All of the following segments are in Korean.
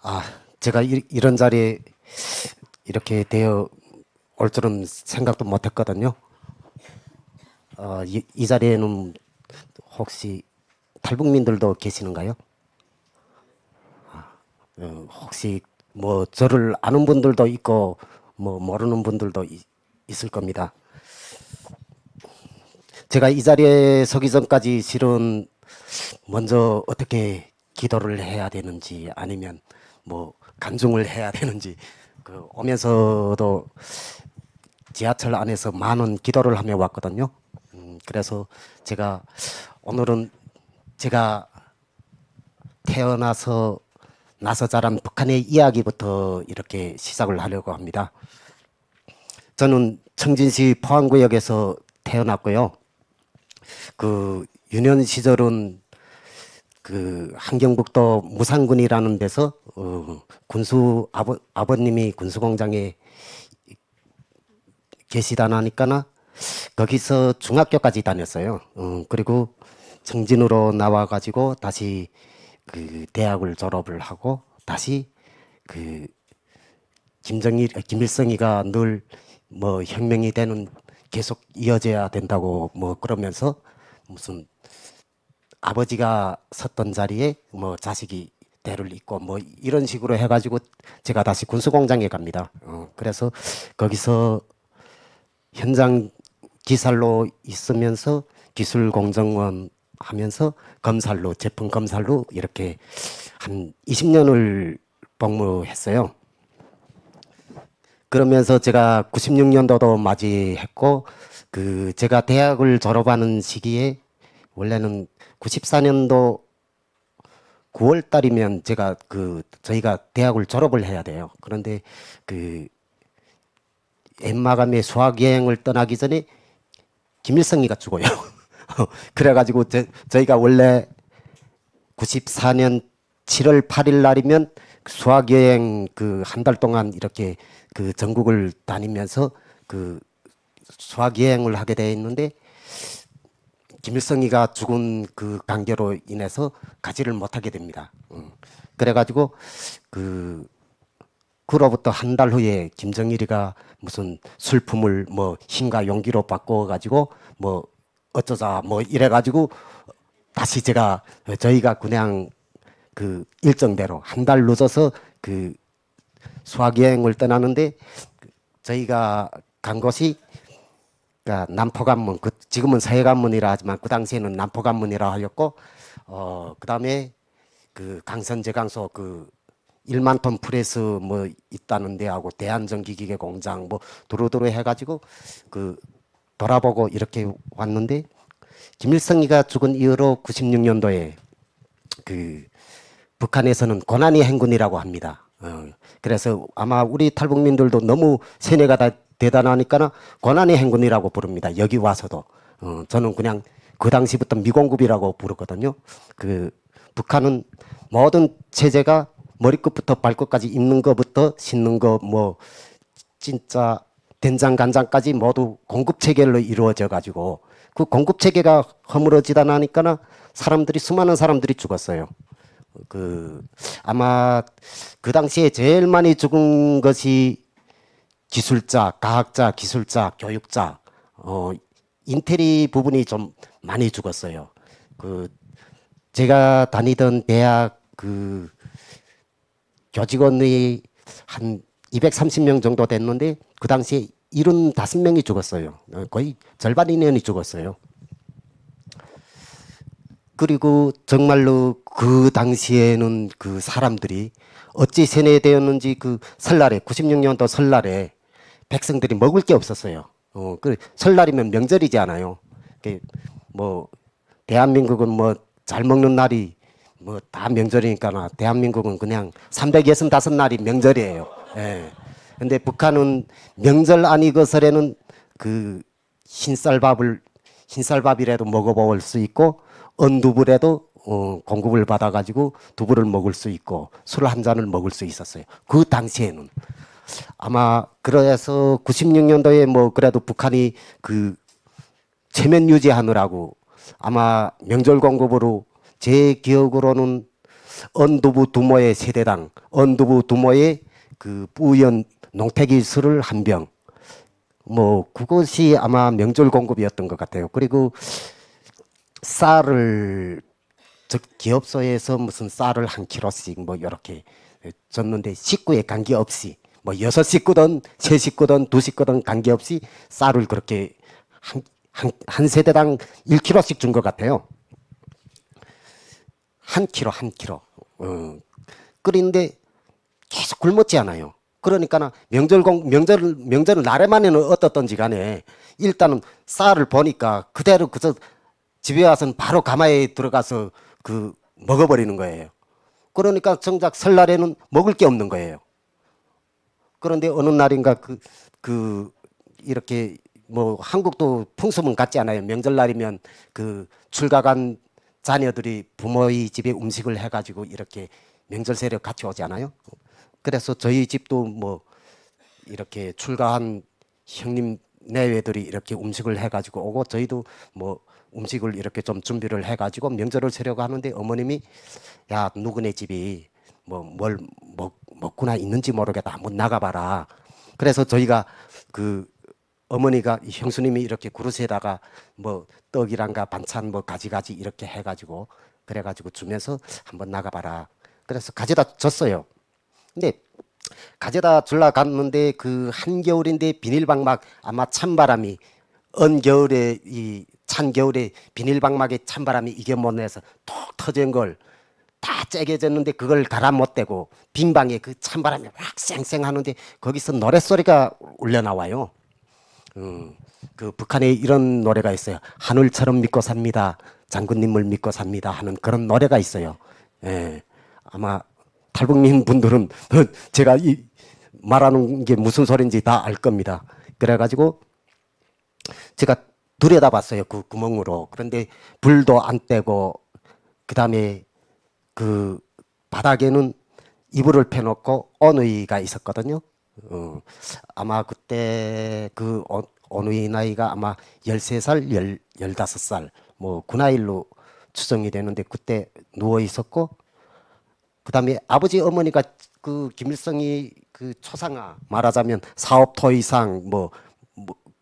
아, 제가 이런 자리에 이렇게 되어 올 줄은 생각도 못 했거든요. 이 자리에는 혹시 탈북민들도 계시는가요? 혹시 뭐 저를 아는 분들도 있고 뭐 모르는 분들도 있을 겁니다. 제가 이 자리에 서기 전까지 실은 먼저 어떻게 기도를 해야 되는지 아니면 뭐 간증을 해야 되는지 오면서도 지하철 안에서 많은 기도를 하며 왔거든요. 그래서 제가 오늘은 제가 태어나서 나서 자란 북한의 이야기부터 이렇게 시작을 하려고 합니다. 저는 청진시 포항구역에서 태어났고요. 유년 시절은 함경북도 무산군이라는 데서 아버님이 군수공장에 계시다 나니까나 거기서 중학교까지 다녔어요. 그리고 청진으로 나와가지고 다시 대학을 졸업을 하고 다시 그 김일성이가 늘 뭐 혁명이 되는 계속 이어져야 된다고 뭐 그러면서 무슨 아버지가 섰던 자리에 뭐 자식이 대를 잇고 뭐 이런 식으로 해가지고 제가 다시 군수공장에 갑니다. 그래서 거기서 현장 기살로 있으면서 기술공정원 하면서 검살로 제품 검살로 이렇게 한 20년을 복무했어요. 그러면서 제가 96년도도 맞이했고 제가 대학을 졸업하는 시기에 원래는 94년도 9월 달이면 제가 저희가 대학을 졸업을 해야 돼요. 그런데 그 엠마감의 수학여행을 떠나기 전에 김일성이가 죽어요. 그래가지고 저희가 원래 94년 7월 8일 날이면 수학여행 한 달 동안 이렇게 전국을 다니면서 수학여행을 하게 돼 있는데 김일성이가 죽은 관계로 인해서 가지를 못하게 됩니다. 그래가지고 그로부터 한 달 후에 김정일이가 무슨 술품을 뭐 힘과 용기로 바꿔가지고 뭐 어쩌자 뭐 이래가지고 다시 저희가 그냥 일정대로 한 달 늦어서 수학여행을 떠나는데 저희가 간 곳이 그러니까 남포관문 지금은 서해관문이라 하지만 그 당시에는 남포관문이라 하였고 그다음에 강선제강소 1만 톤 프레스 뭐 있다는 데하고 대한전기기계 공장 뭐 두루두루 해가지고 돌아보고 이렇게 왔는데 김일성이가 죽은 이후로 96년도에 북한에서는 고난의 행군이라고 합니다. 그래서 아마 우리 탈북민들도 너무 세뇌가 다 대단하니까 고난의 행군이라고 부릅니다. 여기 와서도. 저는 그냥 그 당시부터 미공급이라고 부르거든요. 북한은 모든 체제가 머리끝부터 발끝까지 입는 것부터 씻는 거 뭐 진짜 된장 간장까지 모두 공급 체계로 이루어져 가지고 그 공급 체계가 허물어지다 나니까 수많은 사람들이 죽었어요. 아마 그 당시에 제일 많이 죽은 것이 기술자, 과학자, 기술자, 교육자, 인테리 부분이 좀 많이 죽었어요. 제가 다니던 대학 교직원이 한 230명 정도 됐는데 그 당시에 75명이 죽었어요. 거의 절반 인원이 죽었어요. 그리고 정말로 그 당시에는 사람들이 어찌 세뇌되었는지 설날에 96년도 설날에 백성들이 먹을 게 없었어요. 설날이면 명절이지 않아요. 뭐 대한민국은 뭐 잘 먹는 날이 뭐 다 명절이니까 대한민국은 그냥 365날이 명절이에요. 예. 근데 북한은 명절 아니고 설에는 흰쌀밥이라도 먹어볼 수 있고 언두부라도 공급을 받아가지고 두부를 먹을 수 있고 술 한 잔을 먹을 수 있었어요. 그 당시에는 아마 그래서 96년도에 뭐 그래도 북한이 체면 유지하느라고 아마 명절 공급으로 제 기억으로는 언두부 두모의 세대당, 언두부 두모의 그 뿌연 농태기술을 한 병. 뭐 그것이 아마 명절 공급이었던 것 같아요. 그리고 쌀을 즉 기업소에서 무슨 쌀을 한 킬로씩 뭐 이렇게 줬는데 식구에 관계없이 뭐 여섯 식구든 세 식구든 두 식구든 관계없이 쌀을 그렇게 한 세대당 1킬로씩 준 것 같아요. 한 킬로. 끓이는데 계속 굶었지 않아요. 그러니까 명절 날에만은 어떻든지 간에 일단은 쌀을 보니까 그대로 그저 집에 와서는 바로 가마에 들어가서 그 먹어버리는 거예요. 그러니까 정작 설날에는 먹을 게 없는 거예요. 그런데 어느 날인가 이렇게 뭐 한국도 풍습은 같지 않아요. 명절날이면 그 출가간 자녀들이 부모의 집에 음식을 해가지고 이렇게 명절 세력 같이 오지 않아요? 그래서 저희 집도 뭐 이렇게 출가한 형님 내외들이 이렇게 음식을 해가지고 오고 저희도 뭐 음식을 이렇게 좀 준비를 해가지고 명절을 세려고 하는데 어머님이 야 누구네 집이 뭐 뭘 먹구나 있는지 모르겠다 한번 나가봐라. 그래서 저희가 그 어머니가 형수님이 이렇게 그릇에다가 뭐 떡이란가 반찬 뭐 가지가지 이렇게 해가지고 그래가지고 주면서 한번 나가봐라. 그래서 가져다 줬어요. 근데 가져다 줄라 갔는데 그 한겨울인데 비닐방막 아마 찬바람이 언겨울에 이 찬겨울에 비닐방막에 찬바람이 이겨 못 내서 톡 터진 걸 다 째겨졌는데 그걸 갈아 못 대고 빈방에 그 찬바람이 확 쌩쌩하는데 거기서 노랫소리가 울려 나와요. 그 북한에 이런 노래가 있어요. 하늘처럼 믿고 삽니다. 장군님을 믿고 삽니다 하는 그런 노래가 있어요. 예. 아마 탈북민 분들은 제가 이 말하는 게 무슨 소리인지 다 알 겁니다. 그래가지고 제가 들여다봤어요. 그 구멍으로. 그런데 불도 안 떼고 그다음에 그 바닥에는 이불을 펴놓고 어누이가 있었거든요. 아마 그때 그 어누이 나이가 아마 13살, 15살 뭐 그 나이로 추정이 되는데 그때 누워 있었고 그다음에 아버지 어머니가 그 김일성이 그 초상화 말하자면 사업토 이상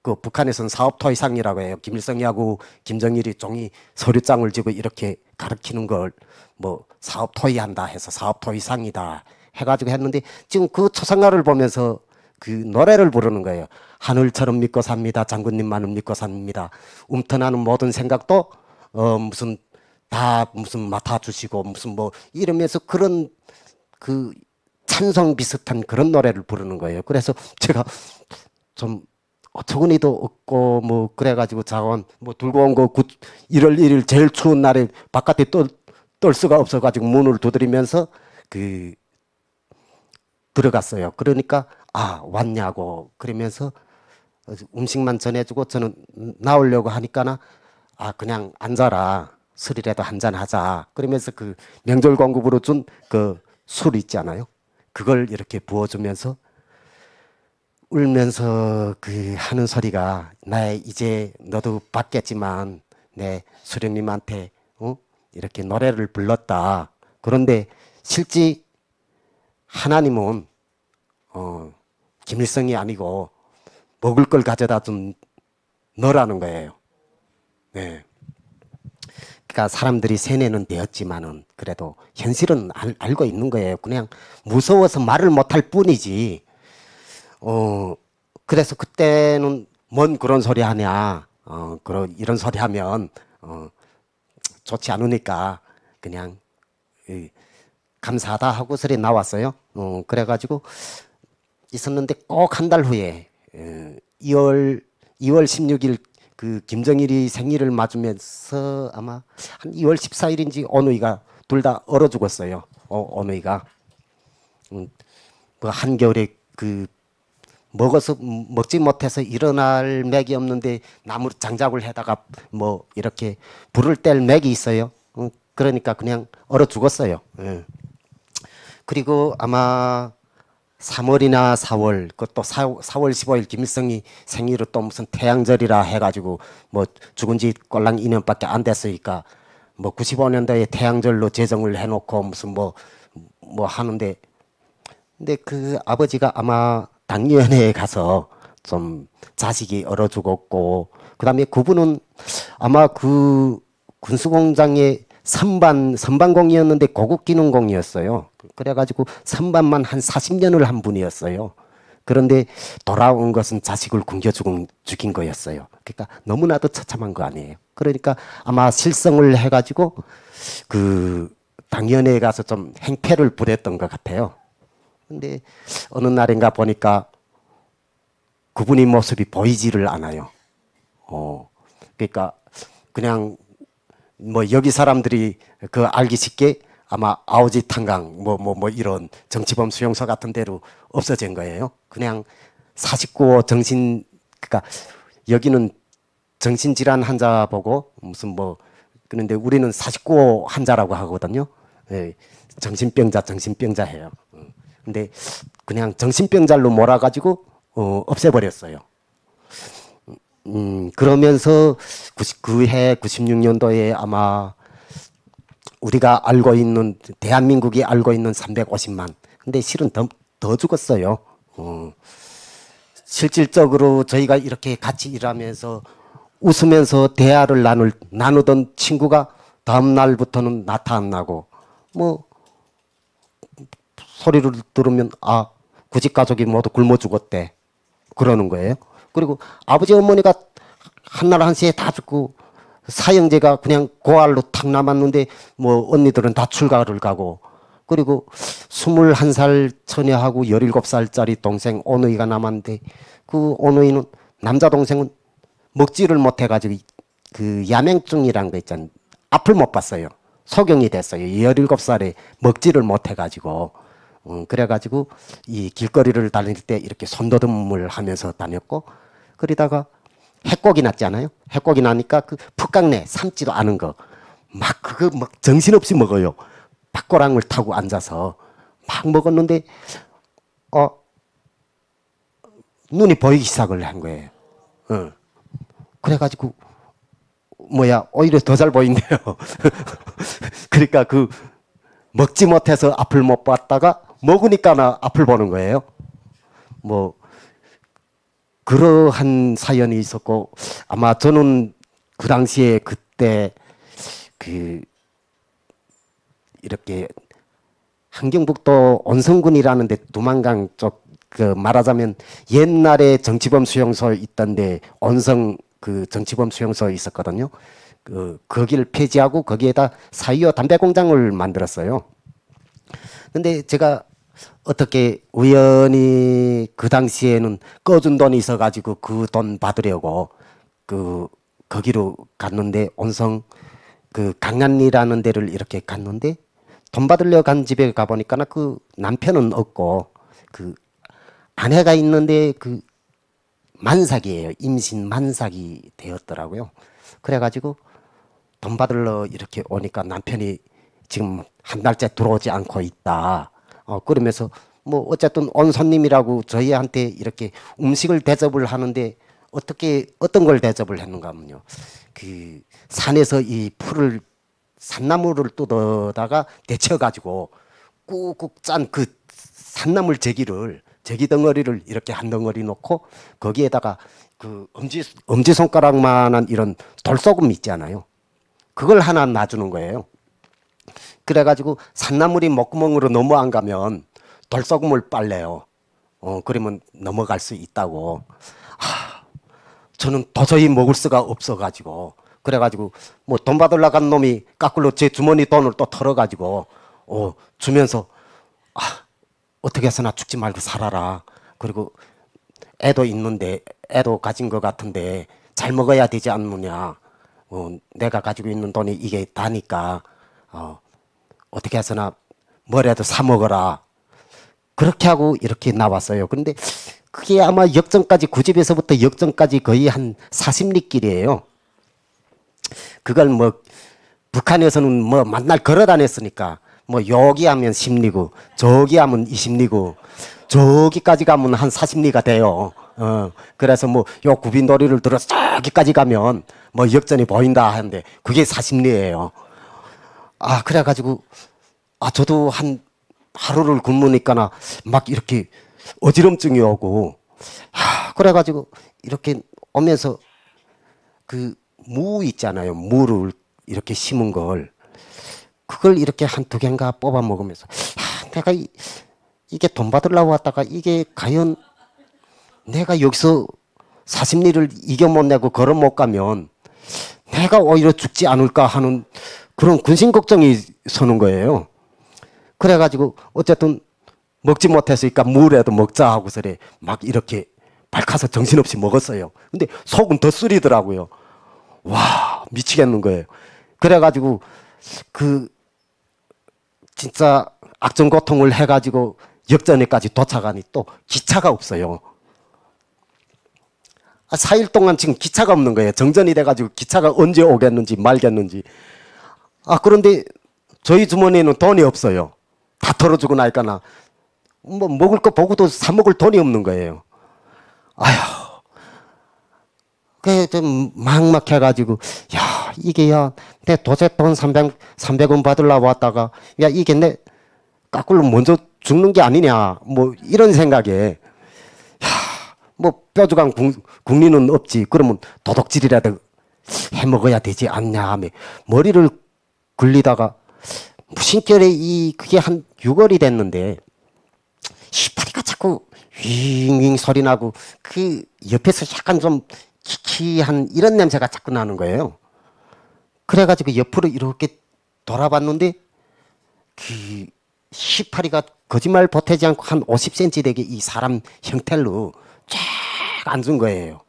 그 북한에서는 사업토 이상이라고 해요. 김일성이하고 김정일이 종이 서류장을 쥐고 이렇게 가르치는 걸 뭐 사업 토의한다 해서 사업 토의상이다 해가지고 했는데 지금 그 초상화를 보면서 그 노래를 부르는 거예요. 하늘처럼 믿고 삽니다. 장군님만을 믿고 삽니다. 움터나는 모든 생각도 무슨 다 무슨 맡아주시고 무슨 뭐 이러면서 그런 그 찬송 비슷한 그런 노래를 부르는 거예요. 그래서 제가 좀 어처구니도 없고 뭐 그래가지고 자원 뭐 들고 온 거 1월 1일 제일 추운 날에 바깥에 떨 수가 없어가지고 문을 두드리면서 그 들어갔어요. 그러니까 아 왔냐고 그러면서 음식만 전해주고 저는 나오려고 하니까나 아 그냥 앉아라 술이라도 한잔 하자 그러면서 그 명절 공급으로 준 그 술 있지 않아요? 그걸 이렇게 부어주면서 울면서 그 하는 소리가 나 이제 너도 봤겠지만 내 수령님한테 이렇게 노래를 불렀다. 그런데 실제 하나님은 김일성이 아니고 먹을 걸 가져다 준 너라는 거예요. 네. 그러니까 사람들이 세뇌는 되었지만은 그래도 현실은 알고 있는 거예요. 그냥 무서워서 말을 못할 뿐이지. 그래서 그때는 뭔 그런 소리 하냐. 이런 소리 하면 좋지 않으니까 그냥 감사하다 하고 소리 나왔어요. 그래가지고 있었는데 꼭 한 달 후에 2월 16일 그 김정일이 생일을 맞으면서 아마 한 2월 14일인지 어느이가 둘 다 얼어 죽었어요. 어느이가 뭐 한겨울에 그 먹지 못해서 일어날 맥이 없는데 나무 장작을 해다가 뭐 이렇게 불을 뗄 맥이 있어요. 그러니까 그냥 얼어 죽었어요. 그리고 아마 3월이나 4월 그것도 4월 15일 김일성이 생일을 또 무슨 태양절이라 해가지고 뭐 죽은 지 꼴랑 2년밖에 안 됐으니까 뭐 95년도에 태양절로 제정을 해놓고 무슨 뭐 하는데, 근데 그 아버지가 아마 당위원회에 가서 좀 자식이 얼어 죽었고, 그다음에 그분은 아마 그 군수공장의 선반공이었는데 고급기능공이었어요. 그래가지고 선반만 한 40년을 한 분이었어요. 그런데 돌아온 것은 자식을 굶겨 죽인 거였어요. 그러니까 너무나도 처참한 거 아니에요. 그러니까 아마 실성을 해가지고 그 당연회에 가서 좀 행패를 부렸던 것 같아요. 근데 어느 날인가 보니까 그분의 모습이 보이지를 않아요. 그러니까 그냥 뭐 여기 사람들이 그 알기 쉽게 아마 아오지 탄강 뭐 이런 정치범 수용소 같은 데로 없어진 거예요. 그냥 49호 그러니까 여기는 정신질환 환자 보고 무슨 뭐 그런데 우리는 49호 환자라고 하거든요. 예, 정신병자 해요. 근데 그냥 정신병자로 몰아가지고 없애버렸어요. 그러면서 그해 96년도에 아마 우리가 알고 있는 대한민국이 알고 있는 350만. 근데 실은 더 죽었어요. 실질적으로 저희가 이렇게 같이 일하면서 웃으면서 대화를 나누던 친구가 다음 날부터는 나타 안 나고 뭐 소리를 들으면 구직 가족이 모두 굶어 죽었대 그러는 거예요. 그리고 아버지 어머니가 한날 한시에 다 죽고 사형제가 그냥 고알로 탁 남았는데 뭐 언니들은 다 출가를 가고 그리고 21살 처녀하고 17살짜리 동생 오누이가 남았는데 그 오누이는 남자 동생은 먹지를 못해가지고 그 야맹증이라는 거 있잖아요. 앞을 못 봤어요. 소경이 됐어요. 17살에 먹지를 못해가지고 그래가지고 이 길거리를 다닐 때 이렇게 손더듬을 하면서 다녔고 그러다가 해곡이 났잖아요. 해곡이 나니까 그 풋강내 삶지도 않은 거 막 그거 막 정신없이 먹어요. 밭고랑을 타고 앉아서 막 먹었는데 눈이 보이기 시작을 한 거예요. 그래가지고 오히려 더 잘 보인대요. 그러니까 그 먹지 못해서 앞을 못 봤다가 먹으니까 앞을 보는 거예요. 뭐 그러한 사연이 있었고 아마 저는 그 당시에 그때 그 이렇게 함경북도 온성군이라는 데 두만강 쪽 그 말하자면 옛날에 정치범 수용소 있던데 온성 그 정치범 수용소 있었거든요. 거기를 폐지하고 거기에다 4.25 담배 공장을 만들었어요. 근데 제가 어떻게 우연히 그 당시에는 꺼준 돈이 있어가지고 그 돈 받으려고 거기로 갔는데 온성 그 강남리라는 데를 이렇게 갔는데 돈 받으려 간 집에 가보니까 그 남편은 없고 그 아내가 있는데 그 만삭이에요. 임신 만삭이 되었더라고요. 그래가지고 돈 받으러 이렇게 오니까 남편이 지금 한 달째 들어오지 않고 있다. 그러면서 뭐 어쨌든 온 손님이라고 저희한테 이렇게 음식을 대접을 하는데 어떤 걸 대접을 했는가 하면요. 그 산에서 이 풀을 산나무를 뜯어다가 데쳐가지고 꾹꾹 짠 그 산나물 제기 덩어리를 이렇게 한 덩어리 놓고 거기에다가 그 엄지손가락만한 이런 돌소금 있잖아요. 그걸 하나 놔주는 거예요. 그래가지고 산나물이 목구멍으로 넘어 안 가면 돌소금을 빨래요. 그러면 넘어갈 수 있다고. 저는 도저히 먹을 수가 없어가지고 그래가지고 뭐 돈 받으러 간 놈이 까꿀로 제 주머니 돈을 또 털어가지고 주면서 어떻게 해서나 죽지 말고 살아라. 그리고 애도 있는데 애도 가진 것 같은데 잘 먹어야 되지 않느냐. 내가 가지고 있는 돈이 이게 다니까 어떻게 해서나 뭐라도 사 먹어라. 그렇게 하고 이렇게 나왔어요. 그런데 그게 아마 역전까지 그 집에서부터 역전까지 거의 한 40리 길이에요. 그걸 뭐 북한에서는 뭐 만날 걸어 다녔으니까 뭐 여기 하면 10리고 저기 하면 20리고 저기까지 가면 한 40리가 돼요. 그래서 뭐 요 구빈도리를 들어서 저기까지 가면 뭐 역전이 보인다 하는데 그게 40리예요. 그래가지고 저도 한 하루를 굶으니까나 막 이렇게 어지럼증이 오고 그래가지고 이렇게 오면서 그 무 있잖아요. 무를 이렇게 심은 걸 그걸 이렇게 한 두 개인가 뽑아 먹으면서 내가 이게 돈 받으려고 왔다가 이게 과연 내가 여기서 40리를 이겨 못 내고 걸어 못 가면 내가 오히려 죽지 않을까 하는 그런 근심 걱정이 서는 거예요. 그래가지고 어쨌든 먹지 못했으니까 무라도 먹자 하고서래 막 이렇게 발카서 정신없이 먹었어요. 근데 속은 더 쓰리더라고요. 와, 미치겠는 거예요. 그래가지고 그 진짜 악전고통을 해가지고 역전에까지 도착하니 또 기차가 없어요. 4일 동안 지금 기차가 없는 거예요. 정전이 돼가지고 기차가 언제 오겠는지 말겠는지. 그런데 저희 주머니에는 돈이 없어요. 다 털어주고 나니까 뭐 먹을 거 보고도 사 먹을 돈이 없는 거예요. 그래 좀 막막해가지고 이게 내 도저히 돈 300원 받으려고 왔다가 이게 내 까꿀로 먼저 죽는 게 아니냐 뭐 이런 생각에 뭐 뾰족한 국리는 없지 그러면 도둑질이라도 해 먹어야 되지 않냐 하며 머리를 굴리다가 무심결에 그게 한 6월이 됐는데 시파리가 자꾸 윙윙 소리 나고 그 옆에서 약간 좀 키키한 이런 냄새가 자꾸 나는 거예요. 그래가지고 옆으로 이렇게 돌아봤는데 그 시파리가 거짓말 보태지 않고 한 50cm 되게 이 사람 형태로 쫙 앉은 거예요.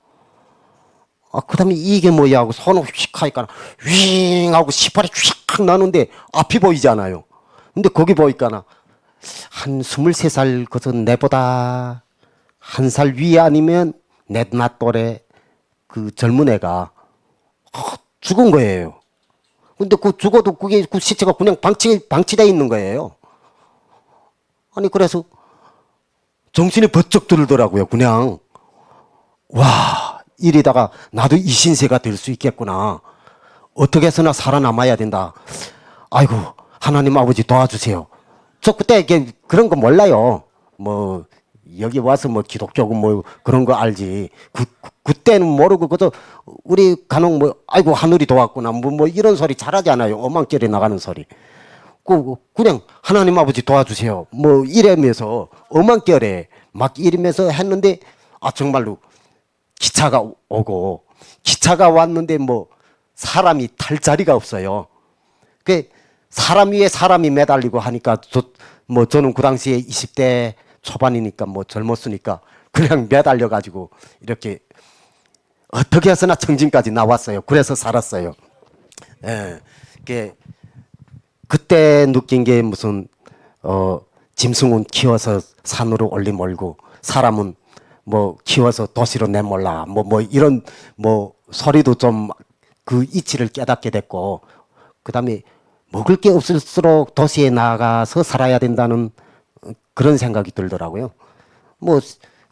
그 다음에 이게 뭐야 하고 손을 휙 하니까 윙 하고 시파리 휙 나는데 앞이 보이잖아요. 근데 거기 보니까 한 23살 그저 내보다 한 살 위에 아니면 내 나 또래 그 젊은 애가 죽은 거예요. 근데 그 죽어도 그게 그 시체가 그냥 방치돼 있는 거예요. 아니 그래서 정신이 번쩍 들더라고요. 그냥 와 이러다가 나도 이 신세가 될 수 있겠구나. 어떻게 해서나 살아남아야 된다. 아이고 하나님 아버지 도와주세요. 저 그때 그런 거 몰라요. 뭐 여기 와서 뭐 기독교고 뭐 그런 거 알지. 그때는 모르고 그저 우리 간혹 뭐 아이고 하늘이 도왔구나 뭐 이런 소리 잘하지 않아요. 어망결에 나가는 소리. 그냥 하나님 아버지 도와주세요. 뭐 이러면서 어망결에 막 이러면서 했는데 정말로 기차가 오고 기차가 왔는데 뭐 사람이 탈 자리가 없어요. 그 사람 위에 사람이 매달리고 하니까 저는 그 당시에 20대 초반이니까 뭐 젊었으니까 그냥 매달려 가지고 이렇게 어떻게 해서나 청진까지 나왔어요. 그래서 살았어요. 그때 느낀 게 무슨 짐승은 키워서 산으로 올리몰고 사람은 뭐 키워서 도시로 내몰라 뭐 이런 뭐 소리도 좀 그 이치를 깨닫게 됐고 그다음에 먹을 게 없을수록 도시에 나가서 살아야 된다는 그런 생각이 들더라고요. 뭐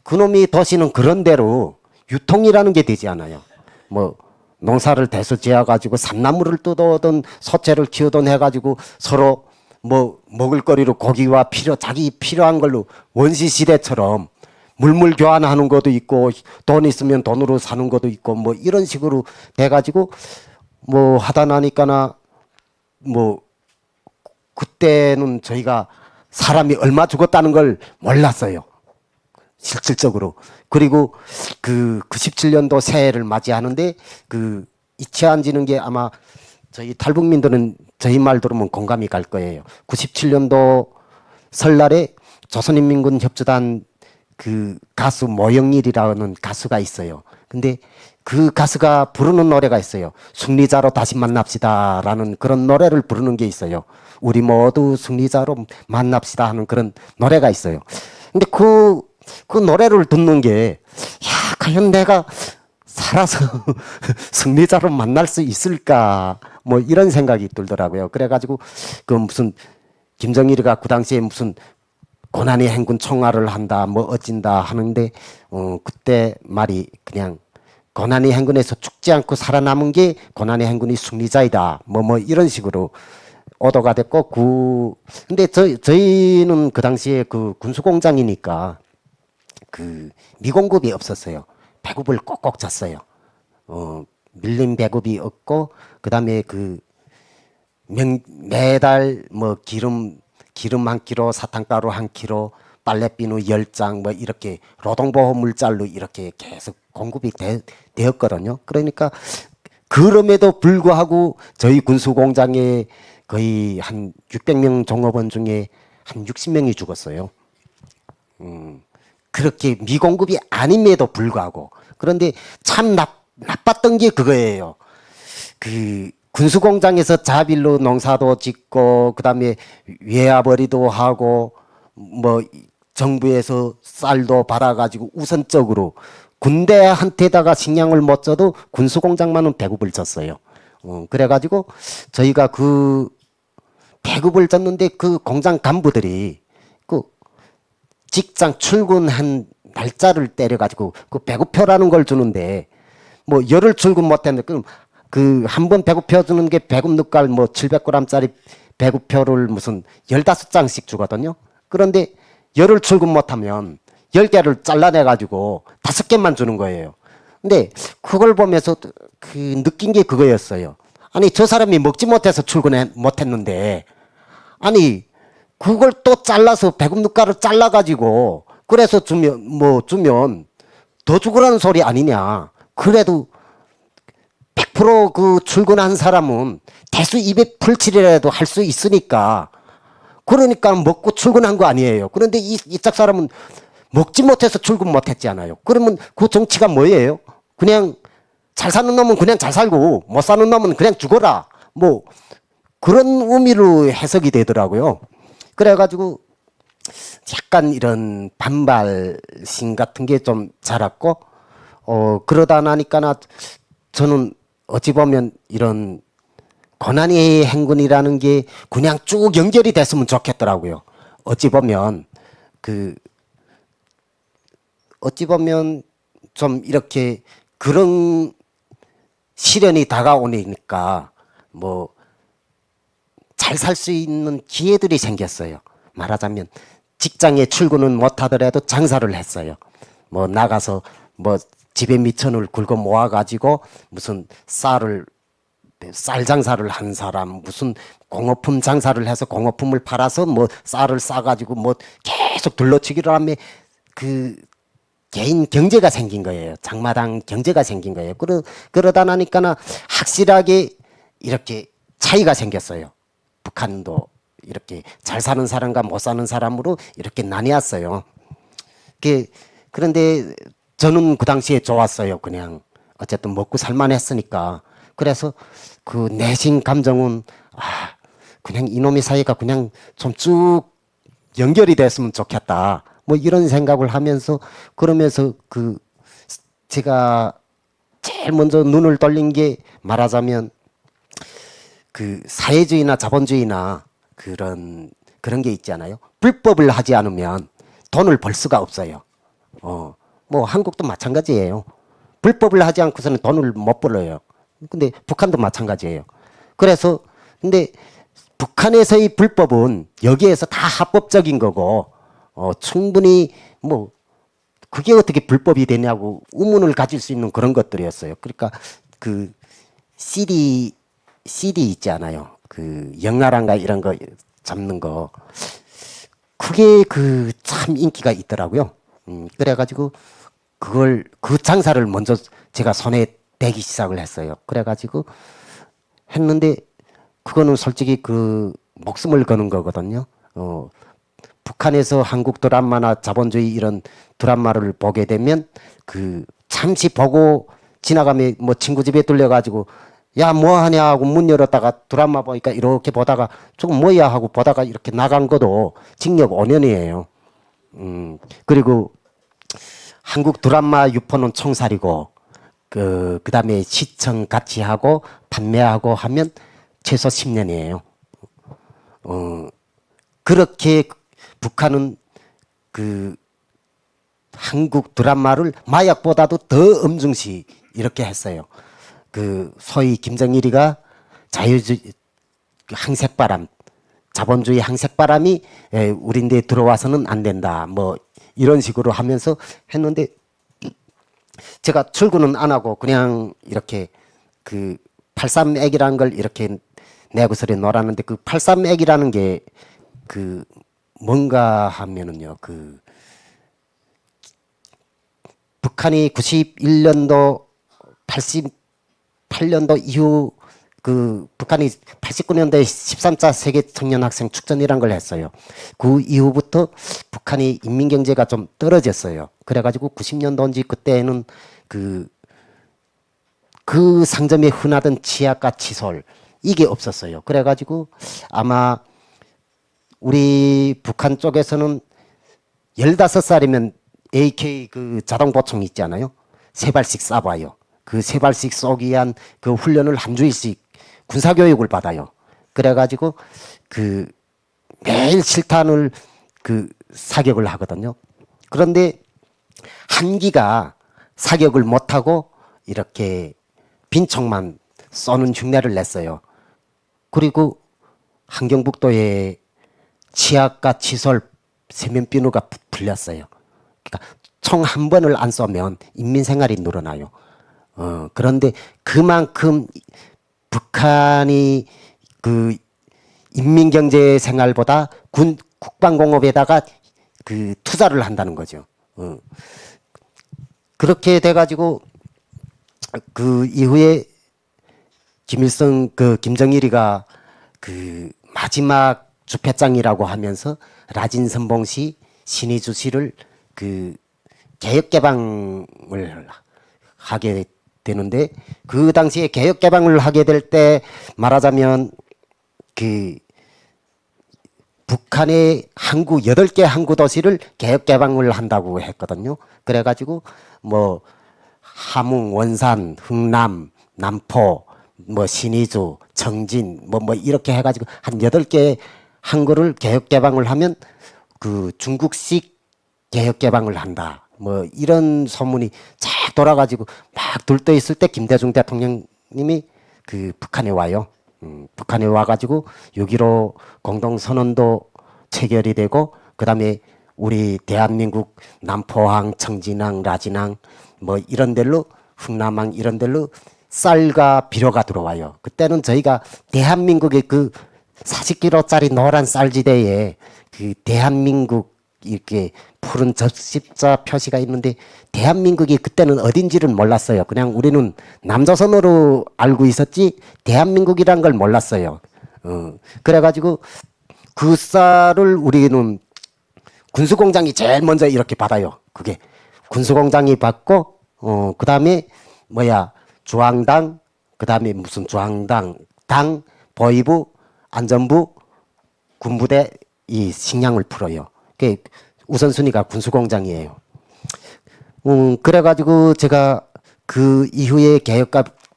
그놈이 도시는 그런 대로 유통이라는 게 되지 않아요. 뭐 농사를 대서 지어가지고 산나물을 뜯어오든 소채를 키우든 해가지고 서로 뭐 먹을거리로 고기와 자기 필요한 걸로 원시 시대처럼 물물 교환하는 것도 있고 돈 있으면 돈으로 사는 것도 있고 뭐 이런 식으로 돼가지고 뭐 하다 나니까나 뭐 그때는 저희가 사람이 얼마 죽었다는 걸 몰랐어요. 실질적으로. 그리고 그 97년도 새해를 맞이하는데 그 잊혀 앉는 게 아마 저희 탈북민들은 저희 말 들으면 공감이 갈 거예요. 97년도 설날에 조선인민군 협조단 그 가수 모영일이라는 가수가 있어요. 근데 그 가수가 부르는 노래가 있어요. 승리자로 다시 만납시다라는 그런 노래를 부르는 게 있어요. 우리 모두 승리자로 만납시다 하는 그런 노래가 있어요. 근데 그 노래를 듣는 게 과연 내가 살아서 승리자로 만날 수 있을까 뭐 이런 생각이 들더라고요. 그래가지고 그 무슨 김정일이가 그 당시에 무슨 고난의 행군 총알을 한다 뭐 어찐다 하는데 그때 말이 그냥 고난의 행군에서 죽지 않고 살아남은 게 고난의 행군이 승리자이다 뭐 이런 식으로 오도가 됐고 근데 저희는 그 당시에 그 군수공장이니까 그 미공급이 없었어요. 배급을 꼭꼭 잤어요. 밀린 배급이 없고 그다음에 그 매달 뭐 기름 한 킬로, 사탕가루 한 킬로, 빨래비누 10장 뭐 이렇게 노동보호 물자로 이렇게 계속 공급이 되었거든요. 그러니까 그럼에도 불구하고 저희 군수공장에 거의 한 600명 종업원 중에 한 60명이 죽었어요. 그렇게 미공급이 아님에도 불구하고. 그런데 참 나빴던 게 그거예요. 그 군수공장에서 자빌로 농사도 짓고 그다음에 외화벌이도 하고 뭐 정부에서 쌀도 받아가지고 우선적으로 군대한테다가 식량을 못 줘도 군수공장만은 배급을 줬어요. 그래가지고 저희가 그 배급을 줬는데 그 공장 간부들이 그 직장 출근한 날짜를 때려가지고 그 배급표라는 걸 주는데 뭐 열흘 출근 못했는데 그럼 그 한 번 배급표 주는 게 배급 늑갈 뭐 700g짜리 배급표를 무슨 15장씩 주거든요. 그런데 열흘 출근 못하면 10개를 잘라내가지고 5개만 주는 거예요. 근데 그걸 보면서 그 느낀 게 그거였어요. 아니 저 사람이 먹지 못해서 출근 못했는데 아니 그걸 또 잘라서 배급 늑가를 잘라가지고 그래서 주면 더 주고라는 소리 아니냐. 그래도 100%그 출근한 사람은 대수 200풀칠이라도 할 수 있으니까 그러니까 먹고 출근한 거 아니에요. 그런데 이짝 사람은 먹지 못해서 출근 못했잖아요. 그러면 그 정치가 뭐예요? 그냥 잘 사는 놈은 그냥 잘 살고 못 사는 놈은 그냥 죽어라. 뭐 그런 의미로 해석이 되더라고요. 그래가지고 약간 이런 반발심 같은 게 좀 자랐고 그러다 나니까 저는 어찌 보면 이런 고난의 행군이라는 게 그냥 쭉 연결이 됐으면 좋겠더라고요. 어찌 보면 좀 이렇게 그런 시련이 다가오니까 뭐 잘 살 수 있는 기회들이 생겼어요. 말하자면 직장에 출근은 못하더라도 장사를 했어요. 뭐 나가서 뭐 집에 미천을 긁어 모아가지고 무슨 쌀 장사를 한 사람, 무슨 공업품 장사를 해서 공업품을 팔아서 뭐 쌀을 싸가지고 뭐 계속 둘러치기를 하면 그 개인 경제가 생긴 거예요. 장마당 경제가 생긴 거예요. 그러다 나니까 확실하게 이렇게 차이가 생겼어요. 북한도 이렇게 잘 사는 사람과 못 사는 사람으로 이렇게 나뉘었어요. 그런데 저는 그 당시에 좋았어요. 그냥 어쨌든 먹고 살만했으니까. 그래서 그 내심 감정은 그냥 이놈의 사이가 그냥 좀 쭉 연결이 됐으면 좋겠다. 뭐 이런 생각을 하면서 그러면서 제가 제일 먼저 눈을 돌린 게 말하자면 그 사회주의나 자본주의나 그런 게 있잖아요. 불법을 하지 않으면 돈을 벌 수가 없어요. 뭐 한국도 마찬가지예요. 불법을 하지 않고서는 돈을 못 벌어요. 근데 북한도 마찬가지예요. 그래서 근데 북한에서의 불법은 여기에서 다 합법적인 거고 충분히 뭐 그게 어떻게 불법이 되냐고 의문을 가질 수 있는 그런 것들이었어요. 그러니까 그 CD 있지 않아요. 그 영화란가 이런 거 잡는 거 그게 참 인기가 있더라고요. 그래가지고 그 장사를 먼저 제가 손에 대기 시작을 했어요. 그래가지고 했는데 그거는 솔직히 목숨을 거는 거거든요. 북한에서 한국 드라마나 자본주의 이런 드라마를 보게 되면 잠시 보고 지나가면 뭐 친구 집에 들려가지고 야 뭐 하냐 하고 문 열었다가 드라마 보니까 이렇게 보다가 조금 뭐야 하고 보다가 이렇게 나간 것도 징역 5년이에요. 그리고 한국 드라마 유포는 총살이고 그다음에 시청 같이 하고 판매하고 하면 최소 10년이에요. 그렇게 북한은 한국 드라마를 마약보다도 더 엄중시 이렇게 했어요. 소위 김정일이가 그 항색바람, 자본주의 항색바람이 우리인데 들어와서는 안 된다. 뭐 이런 식으로 하면서 했는데 제가 출근은 안 하고 그냥 이렇게 그 83액이라는 걸 이렇게 내구설에 놀았는데 그 83액이라는 게 그 뭔가 하면은요 그 북한이 91년도 88년도 이후 그 북한이 89년도에 13차 세계 청년 학생 축전이란 걸 했어요. 그 이후부터 북한이 인민 경제가 좀 떨어졌어요. 그래가지고 90년도인지 그때는 그 상점에 흔하던 치약과 칫솔 이게 없었어요. 그래가지고 아마 우리 북한 쪽에서는 15살이면 AK 그 자동 보총 있잖아요. 세 발씩 쏴봐요. 그 세 발씩 쏘기 위한 그 훈련을 한 주일씩 군사교육을 받아요. 그래가지고 그 매일 실탄을 그 사격을 하거든요. 그런데 한기가 사격을 못하고 이렇게 빈총만 쏘는 흉내를 냈어요. 그리고 함경북도에 치약과 칫솔 세면비누가 풀렸어요. 그러니까 총 한 번을 안 쏘면 인민생활이 늘어나요. 그런데 그만큼 북한이 그 인민경제 생활보다 국방공업에다가 그 투자를 한다는 거죠. 그렇게 돼가지고 그 이후에 김일성 그 김정일이가 그 마지막 주패장이라고 하면서 라진선봉시 신의주시를 그 개혁개방을 하게 되는데 그 당시에 개혁개방을 하게 될 때 말하자면 그 북한의 항구 8개 항구 도시를 개혁개방을 한다고 했거든요. 그래가지고 뭐 함흥, 원산, 흥남, 남포, 뭐 신의주, 청진 뭐 이렇게 해가지고 한 8개 항구를 개혁개방을 하면 그 중국식 개혁개방을 한다. 뭐 이런 소문이 쫙 돌아가지고 막 들떠 있을 때 김대중 대통령님이 그 북한에 와요. 북한에 와가지고 6.15 공동선언도 체결이 되고 그다음에 우리 대한민국 남포항, 청진항, 라진항 뭐 이런 데로 흥남항 이런 데로 쌀과 비료가 들어와요. 그때는 저희가 대한민국의 그 40kg짜리 노란 쌀지대에 그 대한민국 이렇게 푸른 접십자 표시가 있는데 대한민국이 그때는 어딘지를 몰랐어요. 그냥 우리는 남조선으로 알고 있었지 대한민국이란 걸 몰랐어요. 그래가지고 그 쌀을 우리는 군수공장이 제일 먼저 이렇게 받아요. 그게 군수공장이 받고 그 다음에 뭐야 중앙당 그 다음에 무슨 중앙당 당 보위부 안전부 군부대 이 식량을 풀어요. 그 우선순위가 군수공장이에요. 그래가지고 제가 그 이후에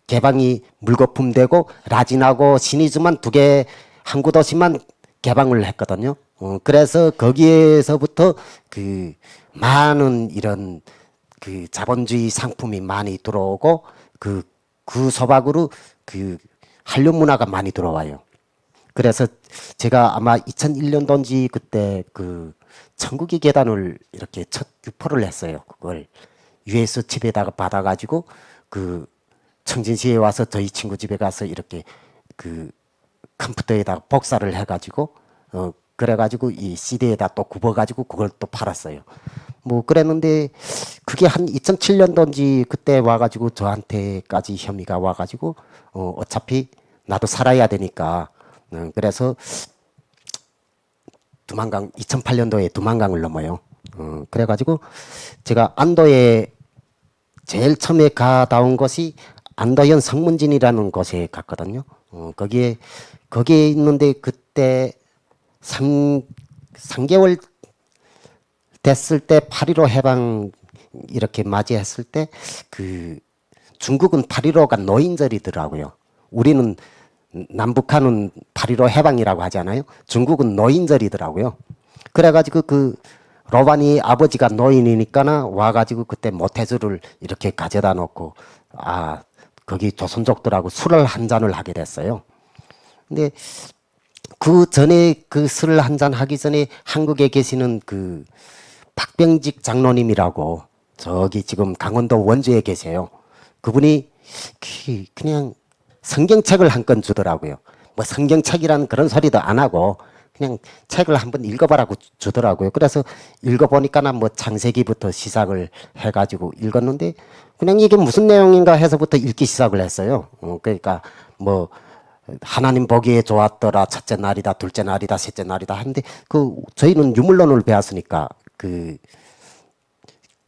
개방이 물거품되고 라진하고 신의주만 2개 항구 도시만 개방을 했거든요. 그래서 거기에서부터 그 많은 이런 그 자본주의 상품이 많이 들어오고 그 소박으로 그 한류 문화가 많이 들어와요. 그래서 제가 아마 2001년도인지 그때 그 천국의 계단을 이렇게 첫 유포를 했어요. 그걸 US 집에다가 받아가지고 그 청진시에 와서 저희 친구 집에 가서 이렇게 그 컴퓨터에다가 복사를 해가지고 그래가지고 이 CD에다 또 굽어가지고 그걸 또 팔았어요. 뭐 그랬는데 그게 한 2007년도인지 그때 와가지고 저한테까지 혐의가 와가지고 어차피 나도 살아야 되니까 그래서 두만강 2008년도에 두만강을 넘어요. 그래가지고 제가 안도에 제일 처음에 가다온 곳이 안도현 성문진이라는 곳에 갔거든요. 거기에 있는데 그때 3개월 됐을 때 8.15 해방 이렇게 맞이했을 때 그 중국은 8.15가 노인절이더라고요. 우리는 남북한은 8.15 해방이라고 하잖아요. 중국은 노인절이더라고요. 그래가지고 그 로바니 아버지가 노인이니까 와가지고 그때 모태주를 이렇게 가져다 놓고 거기 조선족들하고 술을 한 잔을 하게 됐어요. 근데 그 전에 그 술 한잔 하기 전에 한국에 계시는 그 박병직 장로님이라고 저기 지금 강원도 원주에 계세요. 그분이 그냥 성경책을 한 권 주더라고요. 뭐 성경책이라는 그런 소리도 안 하고 그냥 책을 한번 읽어보라고 주더라고요. 그래서 읽어보니까는 뭐 창세기부터 시작을 해가지고 읽었는데 그냥 이게 무슨 내용인가 해서부터 읽기 시작을 했어요. 그러니까 뭐 하나님 보기에 좋았더라. 첫째 날이다, 둘째 날이다, 셋째 날이다 하는데 그 저희는 유물론을 배웠으니까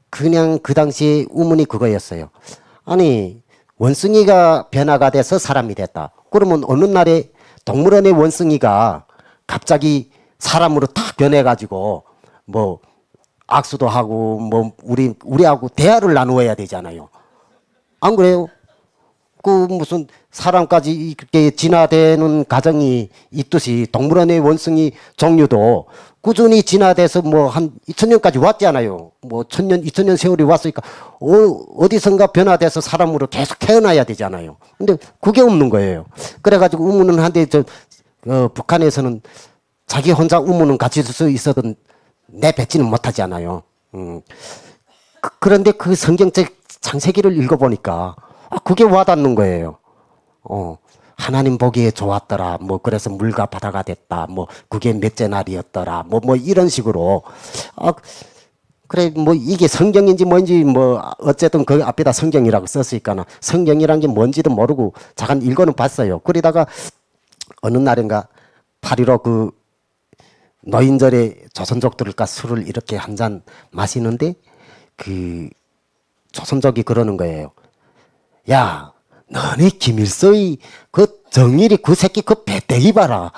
그냥 그 당시에 우문이 그거였어요. 아니 원숭이가 변화가 돼서 사람이 됐다. 그러면 어느 날에 동물원의 원숭이가 갑자기 사람으로 탁 변해가지고 뭐 악수도 하고 뭐 우리하고 대화를 나누어야 되잖아요. 안 그래요? 그 무슨 사람까지 이렇게 진화되는 과정이 있듯이 동물원의 원숭이 종류도 꾸준히 진화돼서 뭐 한 2000년까지 왔잖아요. 뭐 1000년, 2000년 세월이 왔으니까 어디선가 변화돼서 사람으로 계속 태어나야 되잖아요. 근데 그게 없는 거예요. 그래가지고 우문은 한데 북한에서는 자기 혼자 우문은 가질 수 있어도 내뱉지는 못하지 않아요. 그런데 그 성경책 창세기를 읽어보니까 그게 와닿는 거예요. 하나님 보기에 좋았더라. 뭐 그래서 물과 바다가 됐다. 뭐 그게 몇째 날이었더라. 뭐 이런 식으로. 그래 뭐 이게 성경인지 뭔지 뭐 어쨌든 그 앞에다 성경이라고 썼으니까는 성경이란 게 뭔지도 모르고 잠깐 읽어는 봤어요. 그러다가 어느 날인가 8.15 그 노인절에 조선족들과 술을 이렇게 한 잔 마시는데 그 조선족이 그러는 거예요. 야, 너네 김일성이 그 정일이 그 새끼 그 배때기 봐라.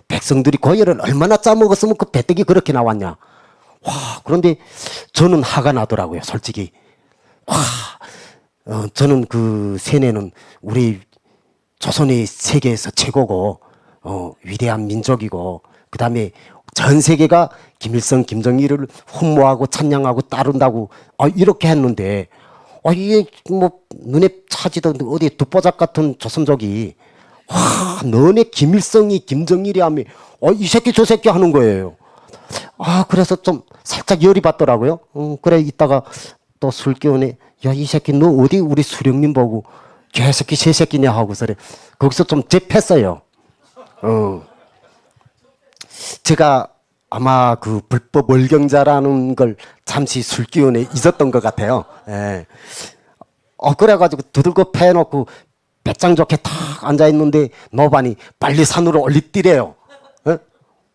백성들이 고열을 얼마나 짜먹었으면 그 배때기 그렇게 나왔냐. 와, 그런데 저는 화가 나더라고요, 솔직히. 와, 저는 그 세뇌는 우리 조선이 세계에서 최고고, 위대한 민족이고, 그 다음에 전 세계가 김일성, 김정일을 흠모하고 찬양하고 따른다고 이렇게 했는데, 이게 뭐 눈에 차지도 어디 두보작 같은 조선족이 와 너네 김일성이 김정일이 하면 이 새끼 저 새끼 하는 거예요. 그래서 좀 살짝 열이 받더라고요. 그래 이따가 또 술 기운에 야 이 새끼 너 어디 우리 수령님 보고 개새끼 새새끼냐 하고서 그래 거기서 좀 재패어요. 제가 아마 그 불법 월경자라는 걸 잠시 술 기운에 잊었던 것 같아요. 예. 그래가지고 두들겨 패놓고 배짱 좋게 탁 앉아있는데 노반이 빨리 산으로 올리뛰래요. 예?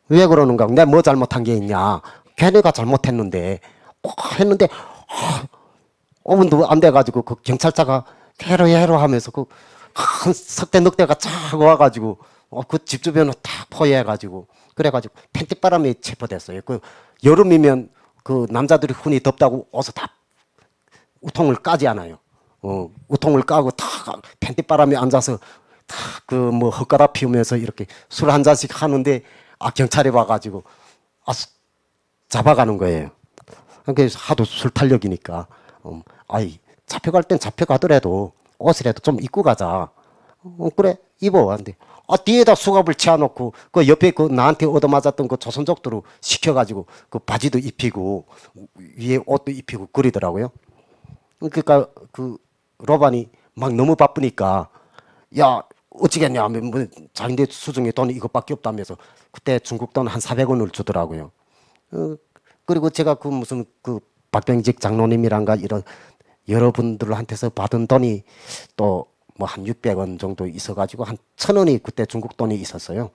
왜 그러는가? 내가 뭐 잘못한 게 있냐? 걔네가 잘못했는데 했는데 5분도 안 돼가지고 그 경찰차가 해로 하면서 그 한 석대 넉대가 쫙 와가지고 그 집 주변을 탁 포위해가지고 그래가지고 팬티바람에 체포됐어요. 그 여름이면 그 남자들이 흔히 덥다고 옷을 다 우통을 까지 않아요. 우통을 까고 탁 팬티바람에 앉아서 탁 그 뭐 헛가락 피우면서 이렇게 술 한 잔씩 하는데 경찰이 와가지고 잡아가는 거예요. 그래서 하도 술 탄력이니까 잡혀갈 땐 잡혀가더라도 옷이라도 좀 입고 가자. 그래 입어. 근데 뒤에다 수갑을 채워놓고 그 옆에 그 나한테 얻어맞았던 그 조선족들을 시켜가지고 그 바지도 입히고 위에 옷도 입히고 그러더라고요. 그러니까 그 로반이 막 너무 바쁘니까 야 어찌겠냐 하면 뭐 자기네 수중에 돈이 이것밖에 없다면서 그때 중국 돈 한 400원을 주더라고요. 그리고 제가 그 무슨 그 박병직 장로님이란가 이런 여러분들한테서 받은 돈이 또 뭐 한 600원 정도 있어가지고 한 1000원이 그때 중국 돈이 있었어요.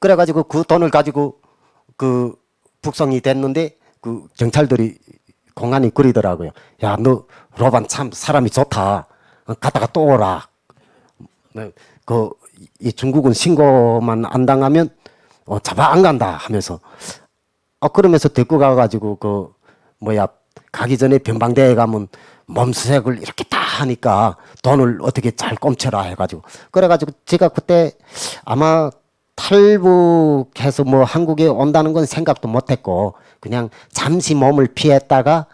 그래가지고 그 돈을 가지고 그 북송이 됐는데 그 경찰들이 공안이 그리더라고요. 야, 너 로반 참 사람이 좋다. 갔다가 또 오라. 이 중국은 신고만 안 당하면 잡아 안 간다 하면서 그러면서 데리고 가가지고 가기 전에 변방대에 가면 몸수색을 이렇게 다 하니까 돈을 어떻게 잘 꼼쳐라 해가지고 그래가지고 제가 그때 아마 탈북해서 뭐 한국에 온다는 건 생각도 못했고 그냥 잠시 몸을 피했다가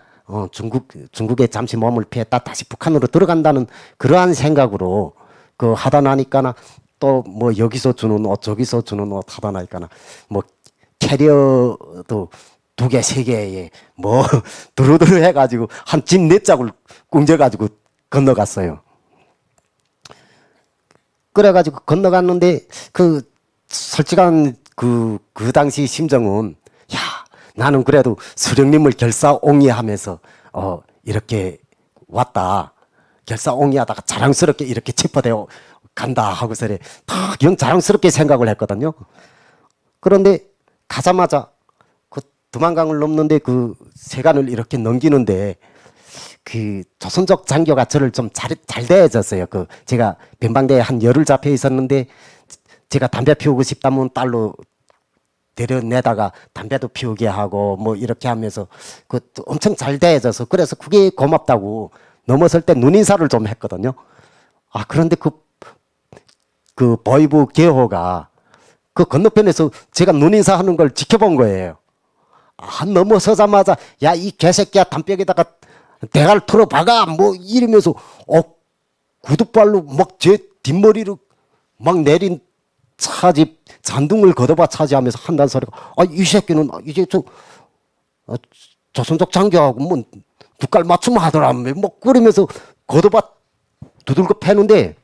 중국에 잠시 몸을 피했다 다시 북한으로 들어간다는 그러한 생각으로 하다 나니까 옷도 뭐 여기서 주는 옷 저기서 주는 옷 하다 나니까는 뭐 캐리어도 2개, 3개에 뭐 두루두루 해가지고 한 짐 4짝을 꿍져가지고 건너갔어요. 그래가지고 건너갔는데 그 솔직한 그 당시 심정은 야 나는 그래도 수령님을 결사옹이하면서 이렇게 왔다. 결사옹이하다가 자랑스럽게 이렇게 체포되어 간다 하고서 탁영 자랑스럽게 생각을 했거든요. 그런데 가자마자 그 두만강을 넘는데 그 세간을 이렇게 넘기는데 그 조선족 장교가 저를 좀 잘 대해줬어요. 그 제가 변방대에 한 열흘 잡혀 있었는데 제가 담배 피우고 싶다면 딸로 데려내다가 담배도 피우게 하고 뭐 이렇게 하면서 그 엄청 잘 대해줘서 그래서 그게 고맙다고 넘어설 때 눈인사를 좀 했거든요. 아 그런데 그 보이부 개호가 그 건너편에서 제가 눈인사하는 걸 지켜본 거예요. 아 넘어서자마자 야 이 개새끼야 담벼락에다가 대가를 털어박아 뭐 이러면서 구두발로 막 제 뒷머리로 막 내린 차지 잔둥을 걷어봐 차지하면서 한다는 소리가 이 새끼는 이제 조선족 장교하고 뭐 두깔 맞춤 하더라며 뭐 그러면서 걷어봐 두들겨 패는데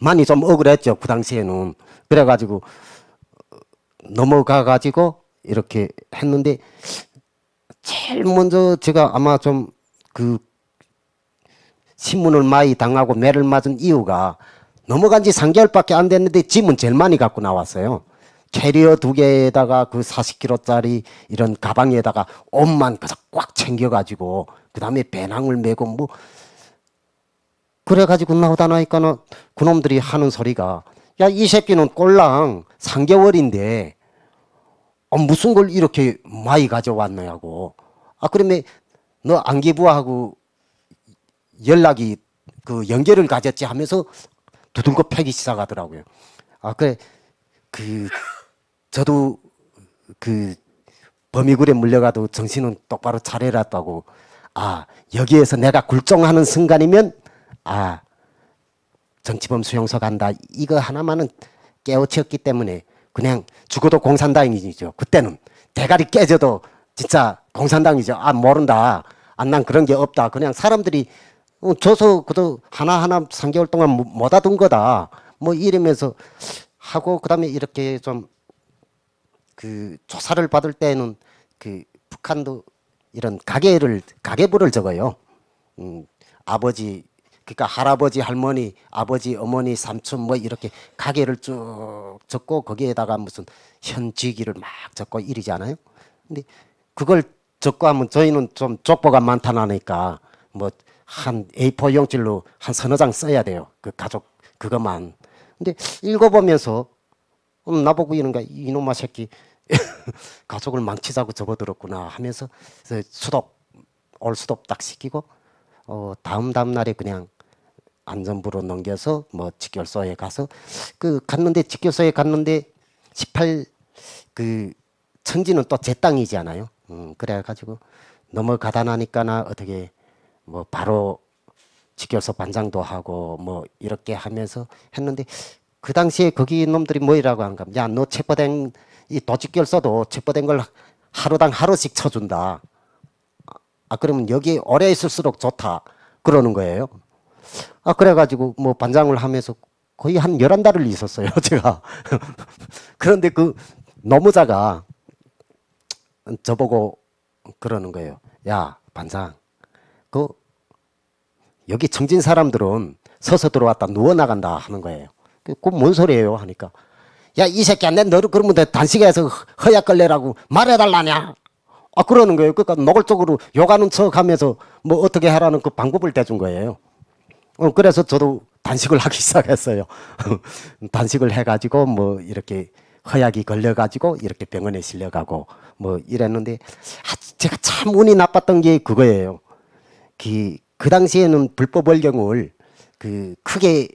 많이 좀 억울했죠 그 당시에는. 그래가지고 넘어가가지고 이렇게 했는데 제일 먼저 제가 아마 좀 그 신문을 많이 당하고 매를 맞은 이유가 넘어간 지 3개월밖에 안 됐는데 짐은 제일 많이 갖고 나왔어요. 캐리어 2개에다가 그 40kg짜리 이런 가방에다가 옷만 꽉 챙겨가지고 그 다음에 배낭을 메고 뭐 그래가지고 나오다 나니까는 그놈들이 하는 소리가 야 이 새끼는 꼴랑 3개월인데 무슨 걸 이렇게 많이 가져왔느냐고. 그러면 너 안기부하고 연락이 그 연결을 가졌지 하면서 두들겨 패기 시작하더라고요. 그래 저도 그 범이굴에 물려가도 정신은 똑바로 차려놨다고. 여기에서 내가 굴종하는 순간이면 정치범 수용소 간다. 이거 하나만은 깨우쳤기 때문에 그냥 죽어도 공산당이죠. 그때는 대가리 깨져도 진짜 공산당이죠. 모른다. 난 그런 게 없다. 그냥 사람들이 줘서 그도 하나하나 3개월 동안 못 하던 거다. 뭐 이러면서 하고 그다음에 이렇게 좀 그 조사를 받을 때는 그 북한도 이런 가계부를 적어요. 아버지 그러니까 할아버지 할머니 아버지 어머니 삼촌 뭐 이렇게 가계를 쭉 적고 거기에다가 무슨 현직일을 막 적고 이러잖아요. 근데 그걸 적고 하면 저희는 좀 족보가 많다나니까 뭐 한 A4 용지로 한 서너 장 써야 돼요. 그 가족 그것만. 근데 읽어보면서 나보고 이런가 이놈아 새끼 가족을 망치자고 접어들었구나 하면서 올 수도 딱 시키고 다음 날에 그냥 안전부로 넘겨서 뭐 직결소에 가서 직결소에 갔는데 18 그 천지는 또 제 땅이잖아요. 그래가지고 넘어가다 나니까나 어떻게 뭐 바로 직결소 반장도 하고 뭐 이렇게 하면서 했는데 그 당시에 거기 놈들이 뭐라고 하는가? 야, 너 체포된 이 도직결소도 체포된 걸 하루당 하루씩 쳐준다. 그러면 여기 오래 있을수록 좋다. 그러는 거예요. 그래가지고 뭐 반장을 하면서 거의 한 11달을 있었어요, 제가. 그런데 그 노무자가 저보고 그러는 거예요. 야, 반장, 여기 청진 사람들은 서서 들어왔다 누워 나간다 하는 거예요. 그건 뭔 소리예요? 하니까 야, 이 새끼야, 내 너를 그러면 단식에서 허약걸레라고 말해달라냐? 그러는 거예요. 그러니까 노골적으로 욕하는 척하면서 뭐 어떻게 하라는 그 방법을 대준 거예요. 그래서 저도 단식을 하기 시작했어요. 단식을 해가지고 뭐 이렇게 허약이 걸려가지고 이렇게 병원에 실려가고 뭐 이랬는데 제가 참 운이 나빴던 게 그거예요. 그 당시에는 불법 월경을 크게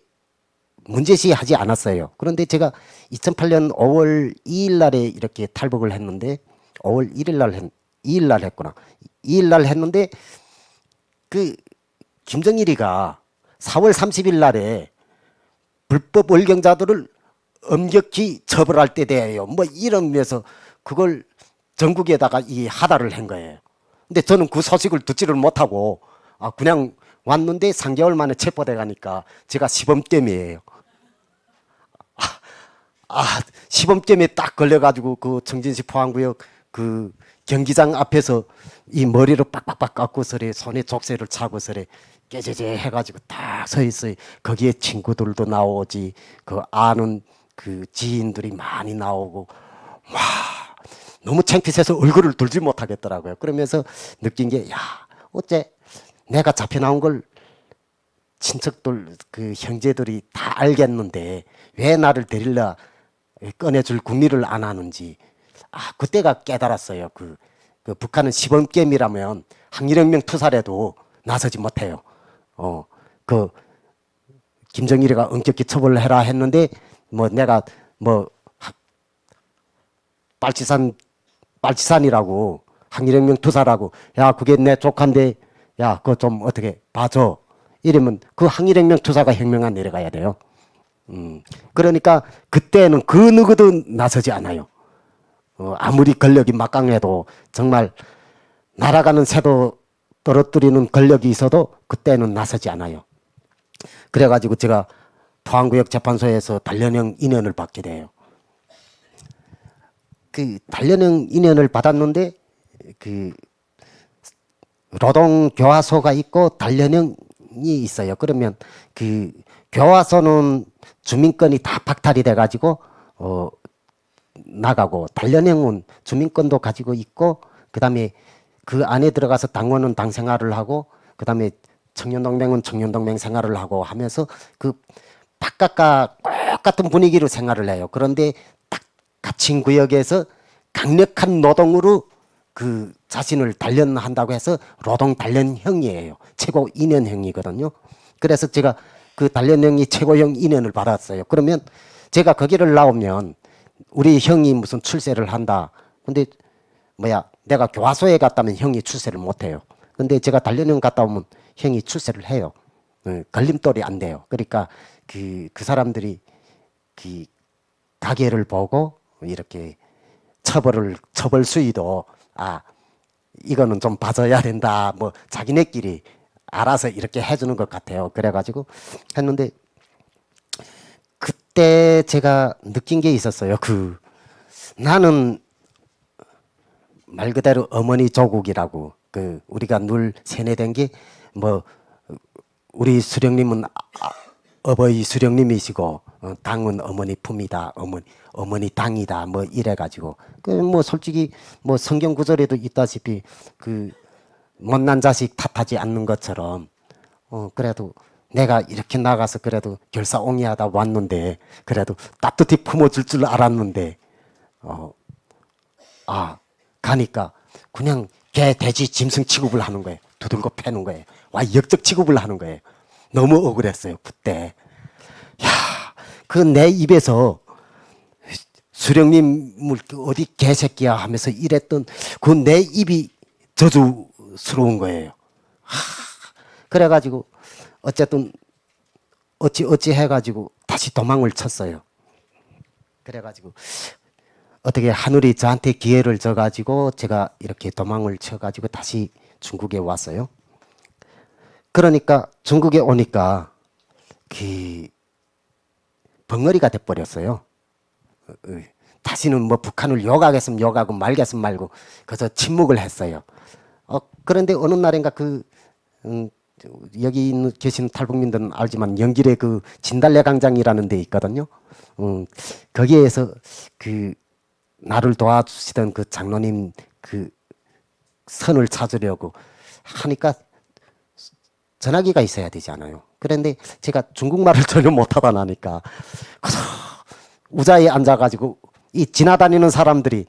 문제시하지 않았어요. 그런데 제가 2008년 5월 2일 날에 이렇게 탈북을 했는데 5월 2일 날 했구나. 2일 날 했는데 그 김정일이가 4월 30일 날에 불법 월경자들을 엄격히 처벌할 때 돼요. 뭐 이러면서 그걸 전국에다가 이 하다를 한 거예요. 근데 저는 그 소식을 듣지를 못하고 그냥 왔는데 3개월 만에 체포돼 가니까 제가 시범점이에요. 시범점에 딱 걸려가지고 그 청진시 포항구역 그 경기장 앞에서 이 머리를 빡빡빡 깎고서래 손에 족쇄를 차고서래 깨제제 해가지고 딱 서 있어요. 거기에 친구들도 나오지 그 아는 그 지인들이 많이 나오고 와 너무 창피해서 얼굴을 들지 못하겠더라고요. 그러면서 느낀 게 야 어째 내가 잡혀 나온 걸 친척들 그 형제들이 다 알겠는데 왜 나를 데릴라 꺼내줄 궁리를 안 하는지 그때가 깨달았어요. 그 북한은 시범게임이라면 항일혁명 투사라도 나서지 못해요. 그 김정일이가 엄격히 처벌을 해라 했는데 뭐 내가 뭐 빨치산이라고 항일혁명 투사라고 야 그게 내 조카인데 야 그거 좀 어떻게 봐줘 이러면 그 항일혁명 투사가 혁명안 내려가야 돼요. 그러니까 그때는 그 누구도 나서지 않아요. 아무리 권력이 막강해도 정말 날아가는 새도 떨어뜨리는 권력이 있어도 그때는 나서지 않아요. 그래가지고 제가 포항구역 재판소에서 단련형 인연을 받게 돼요. 그 단련형 인연을 받았는데 그 노동교화소가 있고 단련형이 있어요. 그러면 그 교화소는 주민권이 다 박탈이 돼가지고 나가고 단련형은 주민권도 가지고 있고 그다음에 그 안에 들어가서 당원은 당 생활을 하고 그다음에 청년동맹은 청년동맹 생활을 하고 하면서 그 바깥과 똑같은 분위기로 생활을 해요. 그런데 딱 갇힌 구역에서 강력한 노동으로 그 자신을 단련한다고 해서 노동 단련형이에요. 최고 인연형이거든요. 그래서 제가 그 단련형이 최고형 인연을 받았어요. 그러면 제가 거기를 나오면 우리 형이 무슨 출세를 한다. 근데 내가 교화소에 갔다면 형이 출세를 못 해요. 근데 제가 단련형 갔다 오면 형이 출세를 해요. 걸림돌이 안 돼요. 그러니까 그 사람들이 그 가게를 보고 이렇게 처벌 수위도 이거는 좀 봐줘야 된다. 뭐 자기네끼리 알아서 이렇게 해주는 것 같아요. 그래가지고 했는데 그때 제가 느낀 게 있었어요. 나는 말 그대로 어머니 조국이라고 우리가 늘 세뇌된 게 뭐 우리 수령님은 어버이 수령님이시고 당은 어머니 품이다. 어머니 당이다. 뭐 이래가지고 뭐 솔직히 뭐 성경 구절에도 있다시피 그 못난 자식 탓하지 않는 것처럼 그래도 내가 이렇게 나가서 그래도 결사옹이하다 왔는데 그래도 따뜻히 품어줄 줄 알았는데 가니까 그냥 개, 돼지, 짐승 취급을 하는 거예요. 두들겨 패는 거예요. 역적 취급을 하는 거예요. 너무 억울했어요. 그때. 그 내 입에서 수령님을 어디 개새끼야 하면서 이랬던 그 내 입이 저주스러운 거예요. 그래가지고 어쨌든 어찌 해가지고 다시 도망을 쳤어요. 그래가지고 어떻게 하늘이 저한테 기회를 줘가지고 제가 이렇게 도망을 쳐가지고 다시 중국에 왔어요. 그러니까 중국에 오니까 그 벙어리가 돼버렸어요. 다시는 뭐 북한을 욕하겠으면 욕하고 말겠으면 말고 그래서 침묵을 했어요. 그런데 어느 날인가 여기 계신 탈북민들은 알지만 연길에 그 진달래 광장이라는 데 있거든요. 거기에서 나를 도와주시던 그 장로님 그 선을 찾으려고 하니까 전화기가 있어야 되잖아요. 그런데 제가 중국말을 전혀 못하다 나니까 우자에 앉아가지고 이 지나다니는 사람들이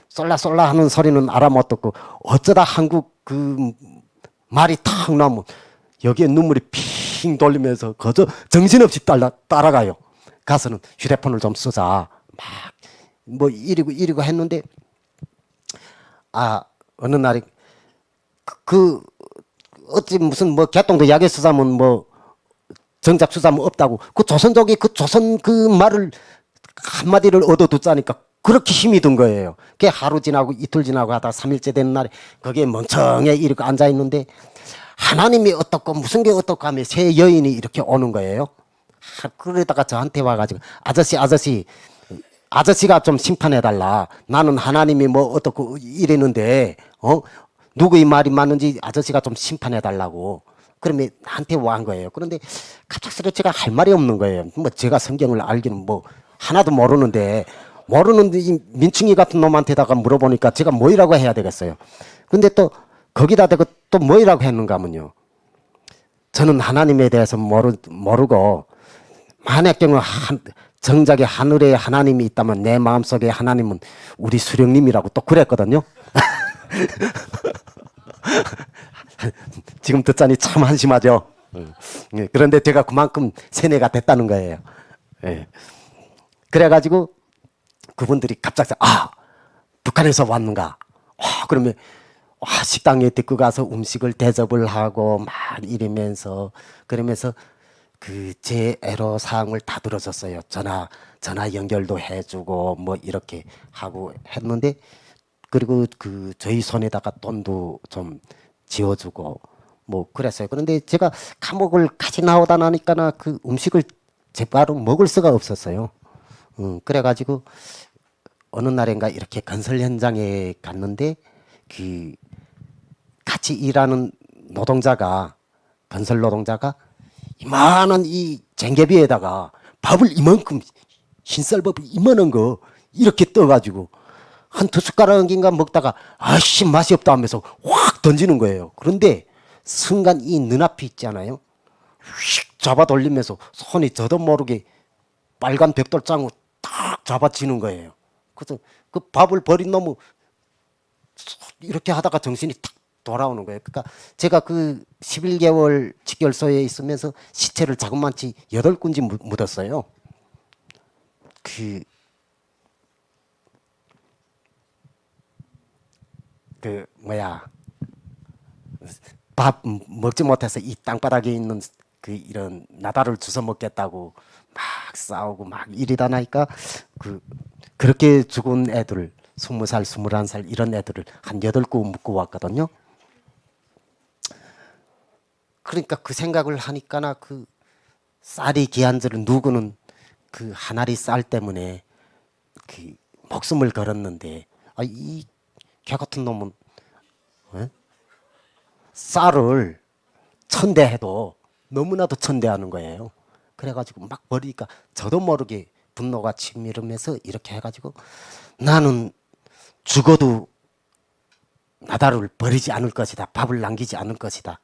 쏠라쏠라 하는 소리는 알아 못 듣고 어쩌다 한국 말이 탁 나오면 여기에 눈물이 핑 돌리면서 그저 정신없이 따라가요. 가서는 휴대폰을 좀 쓰자. 뭐 이리고 했는데 어느 날이 어찌 무슨 뭐 개똥도 약에 쓰자면 뭐 정작 수사하면 없다고. 그 조선족이 그 조선 그 말을 한마디를 얻어듣자니까 그렇게 힘이 든 거예요. 그게 하루 지나고 이틀 지나고 하다 3일째 되는 날에 거기에 멍청해 이렇게 앉아 있는데 하나님이 어떻고 무슨 게 어떻고 하면 세 여인이 이렇게 오는 거예요. 그러다가 저한테 와가지고 아저씨가 좀 심판해달라. 나는 하나님이 뭐 어떻고 이랬는데 누구의 말이 맞는지 아저씨가 좀 심판해달라고. 그러면 나한테 와 한 거예요. 그런데 갑작스레 제가 할 말이 없는 거예요. 뭐 제가 성경을 알기는 뭐 하나도 모르는데 이 민충이 같은 놈한테다가 물어보니까 제가 뭐이라고 해야 되겠어요. 근데 또 거기다 대고 또 뭐이라고 했는가 하면요. 저는 하나님에 대해서 모르고 만약 경우 정작에 하늘에 하나님이 있다면 내 마음속에 하나님은 우리 수령님이라고 또 그랬거든요. 지금 듣자니 참 한심하죠. 그런데 제가 그만큼 세뇌가 됐다는 거예요. 그래가지고 그분들이 갑자기 북한에서 왔는가? 그러면 식당에 데리고 가서 음식을 대접을 하고 막 이러면서 그러면서 그 제 애로 사항을 다 들어줬어요. 전화 연결도 해주고 뭐 이렇게 하고 했는데 그리고 그 저희 손에다가 돈도 좀 지어주고 뭐 그랬어요. 그런데 제가 감옥을 같이 나오다 나니까 그 음식을 제바로 먹을 수가 없었어요. 그래가지고 어느 날인가 이렇게 건설 현장에 갔는데 그 같이 일하는 건설 노동자가 이만한 이 쟁개비에다가 밥을 이만큼 흰쌀밥을 이만한 거 이렇게 떠가지고 한 2숟가락인가 먹다가 아씨 맛이 없다 하면서 확 던지는 거예요. 그런데 순간 이 눈앞이 있잖아요. 휙 잡아 돌리면서 손이 저도 모르게 빨간 벽돌장으로 탁 잡아지는 거예요. 그래서 그 밥을 버린 놈은 이렇게 하다가 정신이 탁 돌아오는 거예요. 그러니까 제가 그 11개월 직결소에 있으면서 시체를 자그마치 8군지 묻었어요. 밥 먹지 못해서 이 땅바닥에 있는 그 이런 나다를 주워 먹겠다고 막 싸우고 막 이러다 나니까 그렇게 죽은 애들 20살, 21살 이런 애들을 한 8구 묶고 왔거든요. 그러니까 그 생각을 하니까 그 쌀이 귀한 줄 누구는 그 한 알이 쌀 때문에 그 목숨을 걸었는데 이 개 같은 놈은 쌀을 천대해도 너무나도 천대하는 거예요. 그래가지고 막 버리니까 저도 모르게 분노가 치밀으면서 이렇게 해가지고 나는 죽어도 나다를 버리지 않을 것이다. 밥을 남기지 않을 것이다.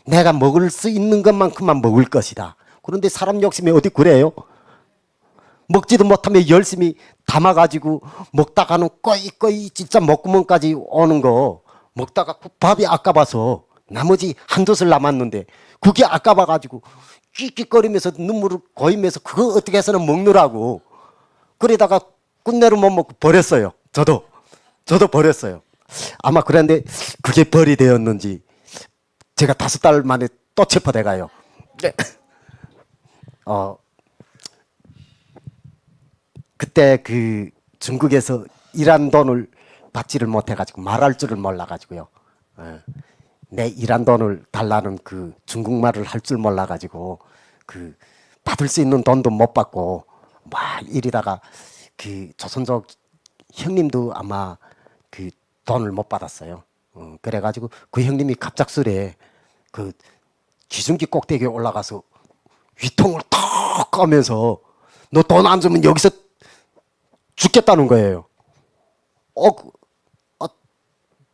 내가 먹을 수 있는 것만큼만 먹을 것이다. 그런데 사람 욕심이 어디 그래요? 먹지도 못하면 열심히 담아가지고 먹다가는 꺼이 진짜 먹구멍까지 오는 거 먹다가 그 밥이 아까워서 나머지 한젓을 남았는데 그게 아까워가지고 끽끽거리면서 눈물을 고이면서 그거 어떻게 해서는 먹느라고 그러다가 끝내로 못 먹고 버렸어요. 저도 버렸어요. 아마 그런데 그게 벌이 되었는지 제가 5달 만에 또 체포돼 가요. 그때 그 중국에서 일한 돈을 받지를 못해가지고 말할 줄을 몰라가지고요. 내 일한 돈을 달라는 그 중국말을 할 줄 몰라가지고 그 받을 수 있는 돈도 못 받고 막 이러다가 그 조선족 형님도 아마 그 돈을 못 받았어요. 그래가지고 그 형님이 갑작스레 그 기중기 꼭대기에 올라가서 위통을 탁 까면서 너 돈 안 주면 여기서 죽겠다는 거예요.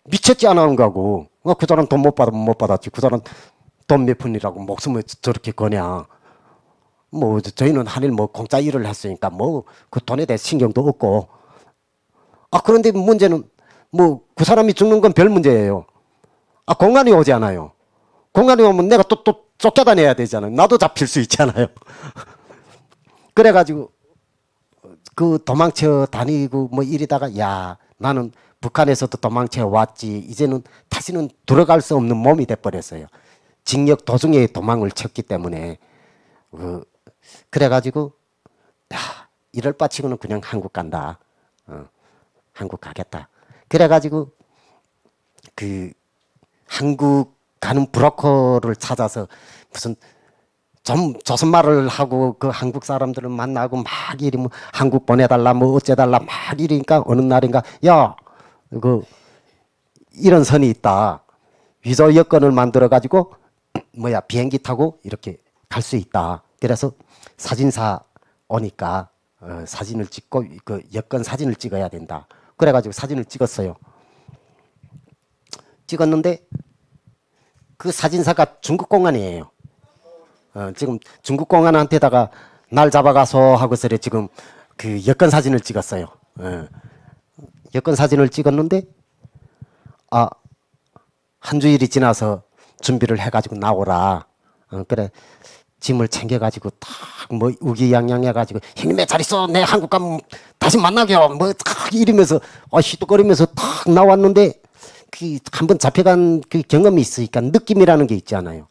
미쳤지 않은가 하고 그 사람 돈 못 받으면 못 받았지. 그 사람 돈 몇 푼이라고 목숨을 저렇게 거냐. 뭐 저희는 한일 뭐 공짜 일을 했으니까 뭐 그 돈에 대해 신경도 없고. 그런데 문제는 뭐 그 사람이 죽는 건 별 문제예요. 공안이 오지 않아요. 공안이 오면 내가 또 쫓겨다녀야 되잖아요. 나도 잡힐 수 있잖아요. 그래가지고 그 도망쳐 다니고 뭐 이러다가 야 나는 북한에서도 도망쳐 왔지 이제는 다시는 들어갈 수 없는 몸이 돼버렸어요. 징역 도중에 도망을 쳤기 때문에 그래가지고 야, 이럴 바치고는 그냥 한국 간다. 한국 가겠다. 그래가지고 그 한국 가는 브로커를 찾아서 무슨 좀 조선말을 하고 그 한국 사람들을 만나고 막 이리 뭐 한국 보내달라 뭐 어째달라 막 이러니까 어느 날인가 야, 그 이런 선이 있다. 위조 여권을 만들어 가지고 뭐야 비행기 타고 이렇게 갈 수 있다. 그래서 사진사 오니까 사진을 찍고 그 여권 사진을 찍어야 된다. 그래가지고 사진을 찍었어요. 찍었는데 그 사진사가 중국 공안이에요. 지금 중국 공안한테다가 날 잡아가서 하고서 지금 그 여권 사진을 찍었어요. 여권 사진을 찍었는데 아, 한 주일이 지나서 준비를 해가지고 나오라. 그래 짐을 챙겨가지고 딱 뭐 우기양양해가지고 형님의 잘 있어 내 한국 가면 다시 만나게요 뭐딱 이러면서 시도거리면서 딱 나왔는데 그 한번 잡혀간 그 경험이 있으니까 느낌이라는 게 있잖아요.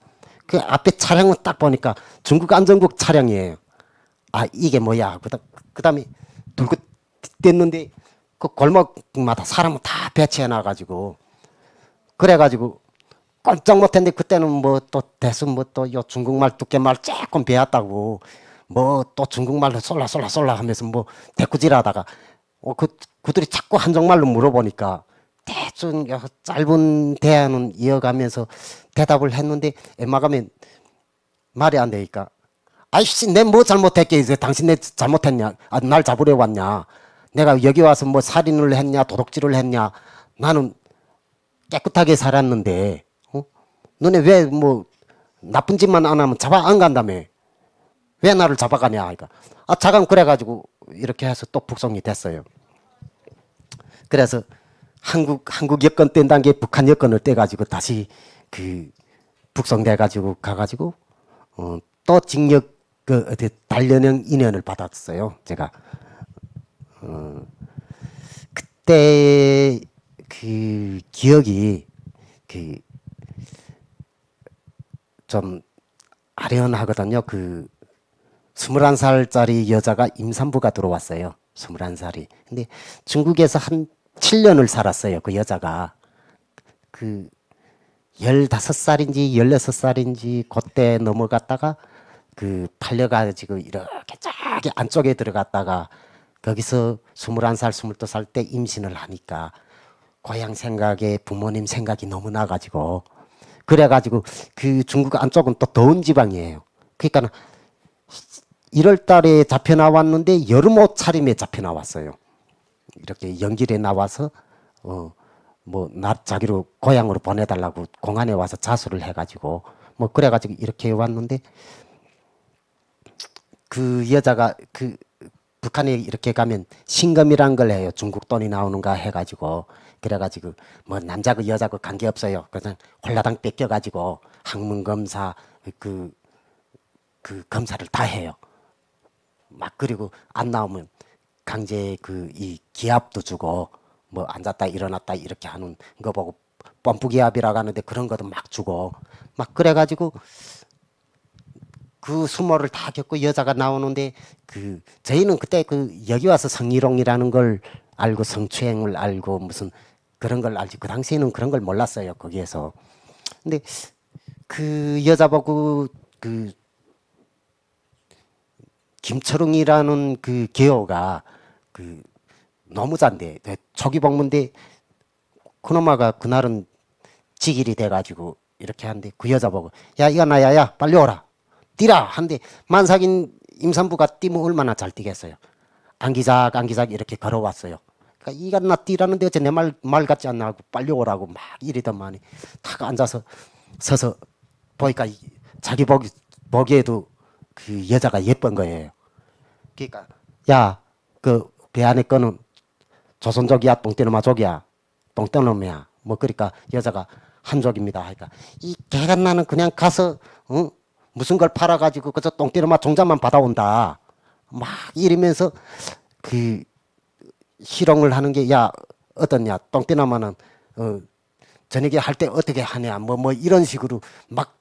그 앞에 차량을 딱 보니까 중국 안전국 차량이에요. 아 이게 뭐야. 그다음에 들고 뗐는데 그 골목마다 사람을 다 배치해 놔가지고 그래가지고 깜짝 못했는데 그때는 뭐 또 대수 뭐 또 요 중국말 두께말 조금 배웠다고 뭐 또 중국말로 쏠라 하면서 뭐 대꾸질하다가 그들이 자꾸 한정말로 물어보니까 대충 짧은 대화는 이어가면서 대답을 했는데 엠마가면 말이 안 되니까 아이씨 내 뭐 잘못했게 이제 당신 내 잘못했냐 날 잡으려 왔냐 내가 여기 와서 뭐 살인을 했냐 도둑질을 했냐 나는 깨끗하게 살았는데 너네 왜 뭐 나쁜 짓만 안 하면 잡아 안 간다며 왜 나를 잡아가냐 그러니까 자간 그래가지고 이렇게 해서 또 북송이 됐어요. 그래서 한국 여권 뗀 단계에 북한 여권을 떼가지고 다시 그 북송돼가지고 가가지고 또 징역 그 어디 단련형 인연을 받았어요. 제가 그때 그 기억이 그 좀 아련하거든요. 그 21살짜리 여자가 임산부가 들어왔어요. 21살이. 근데 중국에서 한 7년을 살았어요. 그 여자가. 그 15살인지 16살인지 그때 넘어갔다가 그 팔려가지고 이렇게 저기 안쪽에 들어갔다가 거기서 21살, 22살 때 임신을 하니까 고향 생각에 부모님 생각이 너무 나가지고 그래가지고 그 중국 안쪽은 또 더운 지방이에요. 그러니까 1월 달에 잡혀 나왔는데 여름 옷차림에 잡혀 나왔어요. 이렇게 연길에 나와서 뭐 자기로 고향으로 보내달라고 공안에 와서 자수를 해가지고 뭐 그래가지고 이렇게 왔는데 그 여자가 그 북한에 이렇게 가면 신검이란 걸 해요. 중국 돈이 나오는가 해가지고 그래가지고 뭐 남자고 여자고 관계없어요. 그냥 홀라당 뺏겨가지고 학문 검사 그 검사를 다 해요. 막 그리고 안 나오면 강제 이 기합도 주고 뭐 앉았다 일어났다 이렇게 하는 거 보고 펌프기합이라고 하는데 그런 것도 막 주고 막 그래가지고 그 수모를 다 겪고 여자가 나오는데 저희는 그때 여기 와서 성희롱이라는 걸 알고 성추행을 알고 무슨 그런 걸 알지 그 당시에는 그런 걸 몰랐어요 거기에서. 근데 그 여자 보고 김철웅이라는 그 개호가 너무 잔데 초기 복무인데 그놈아가 그날은 직일이 돼가지고 이렇게 하는데 그 여자 보고 야 이거 나야야 빨리 오라 뛰라 한데 만삭인 임산부가 뛰면 얼마나 잘 뛰겠어요. 안기작 이렇게 걸어왔어요. 그러니까 이가 나 뛰라는데 어째 내 말 같지 않나 하고 빨리 오라고 막 이러더만이 탁 앉아서 서서 보니까 자기 보기에도 그 여자가 예쁜 거예요. 그러니까 야 그 배 안에 거는 조선족이야 똥떼놈아족이야 똥떼놈이야 뭐 그러니까 여자가 한족입니다. 그러니까 이 개가 나는 그냥 가서 무슨 걸 팔아가지고 그저 똥떼놈아 종자만 받아온다 막 이러면서 그 희롱을 하는 게 야 어떠냐 똥떼놈아는 저녁에 할 때 어떻게 하냐 뭐 이런 식으로 막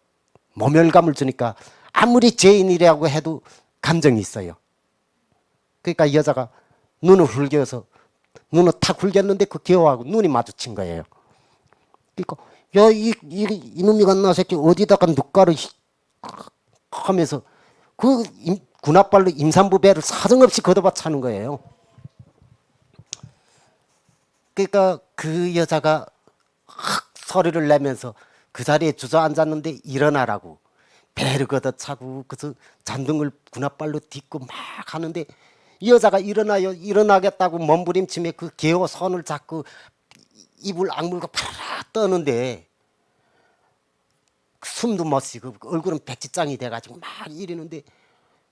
모멸감을 주니까 아무리 죄인이라고 해도 감정이 있어요. 그러니까 이 여자가 눈을 흘겨서 눈을 탁 흘겼는데 그 개호하고 눈이 마주친 거예요. 그러니까 야, 이놈이 같나 새끼 어디다가 눕가를 하면서 그 군합발로 임산부 배를 사정없이 걷어봐 차는 거예요. 그러니까 그 여자가 확 소리를 내면서 그 자리에 주저앉았는데 일어나라고 배를 걷어차고 그래서 잔등을 군합발로 딛고 막 하는데 이 여자가 일어나요 일어나겠다고 몸부림치며 그 개호 손을 잡고 입을 악물고 파라라 떠는데 숨도 못 쉬고 얼굴은 백지장이 돼가지고 막 이러는데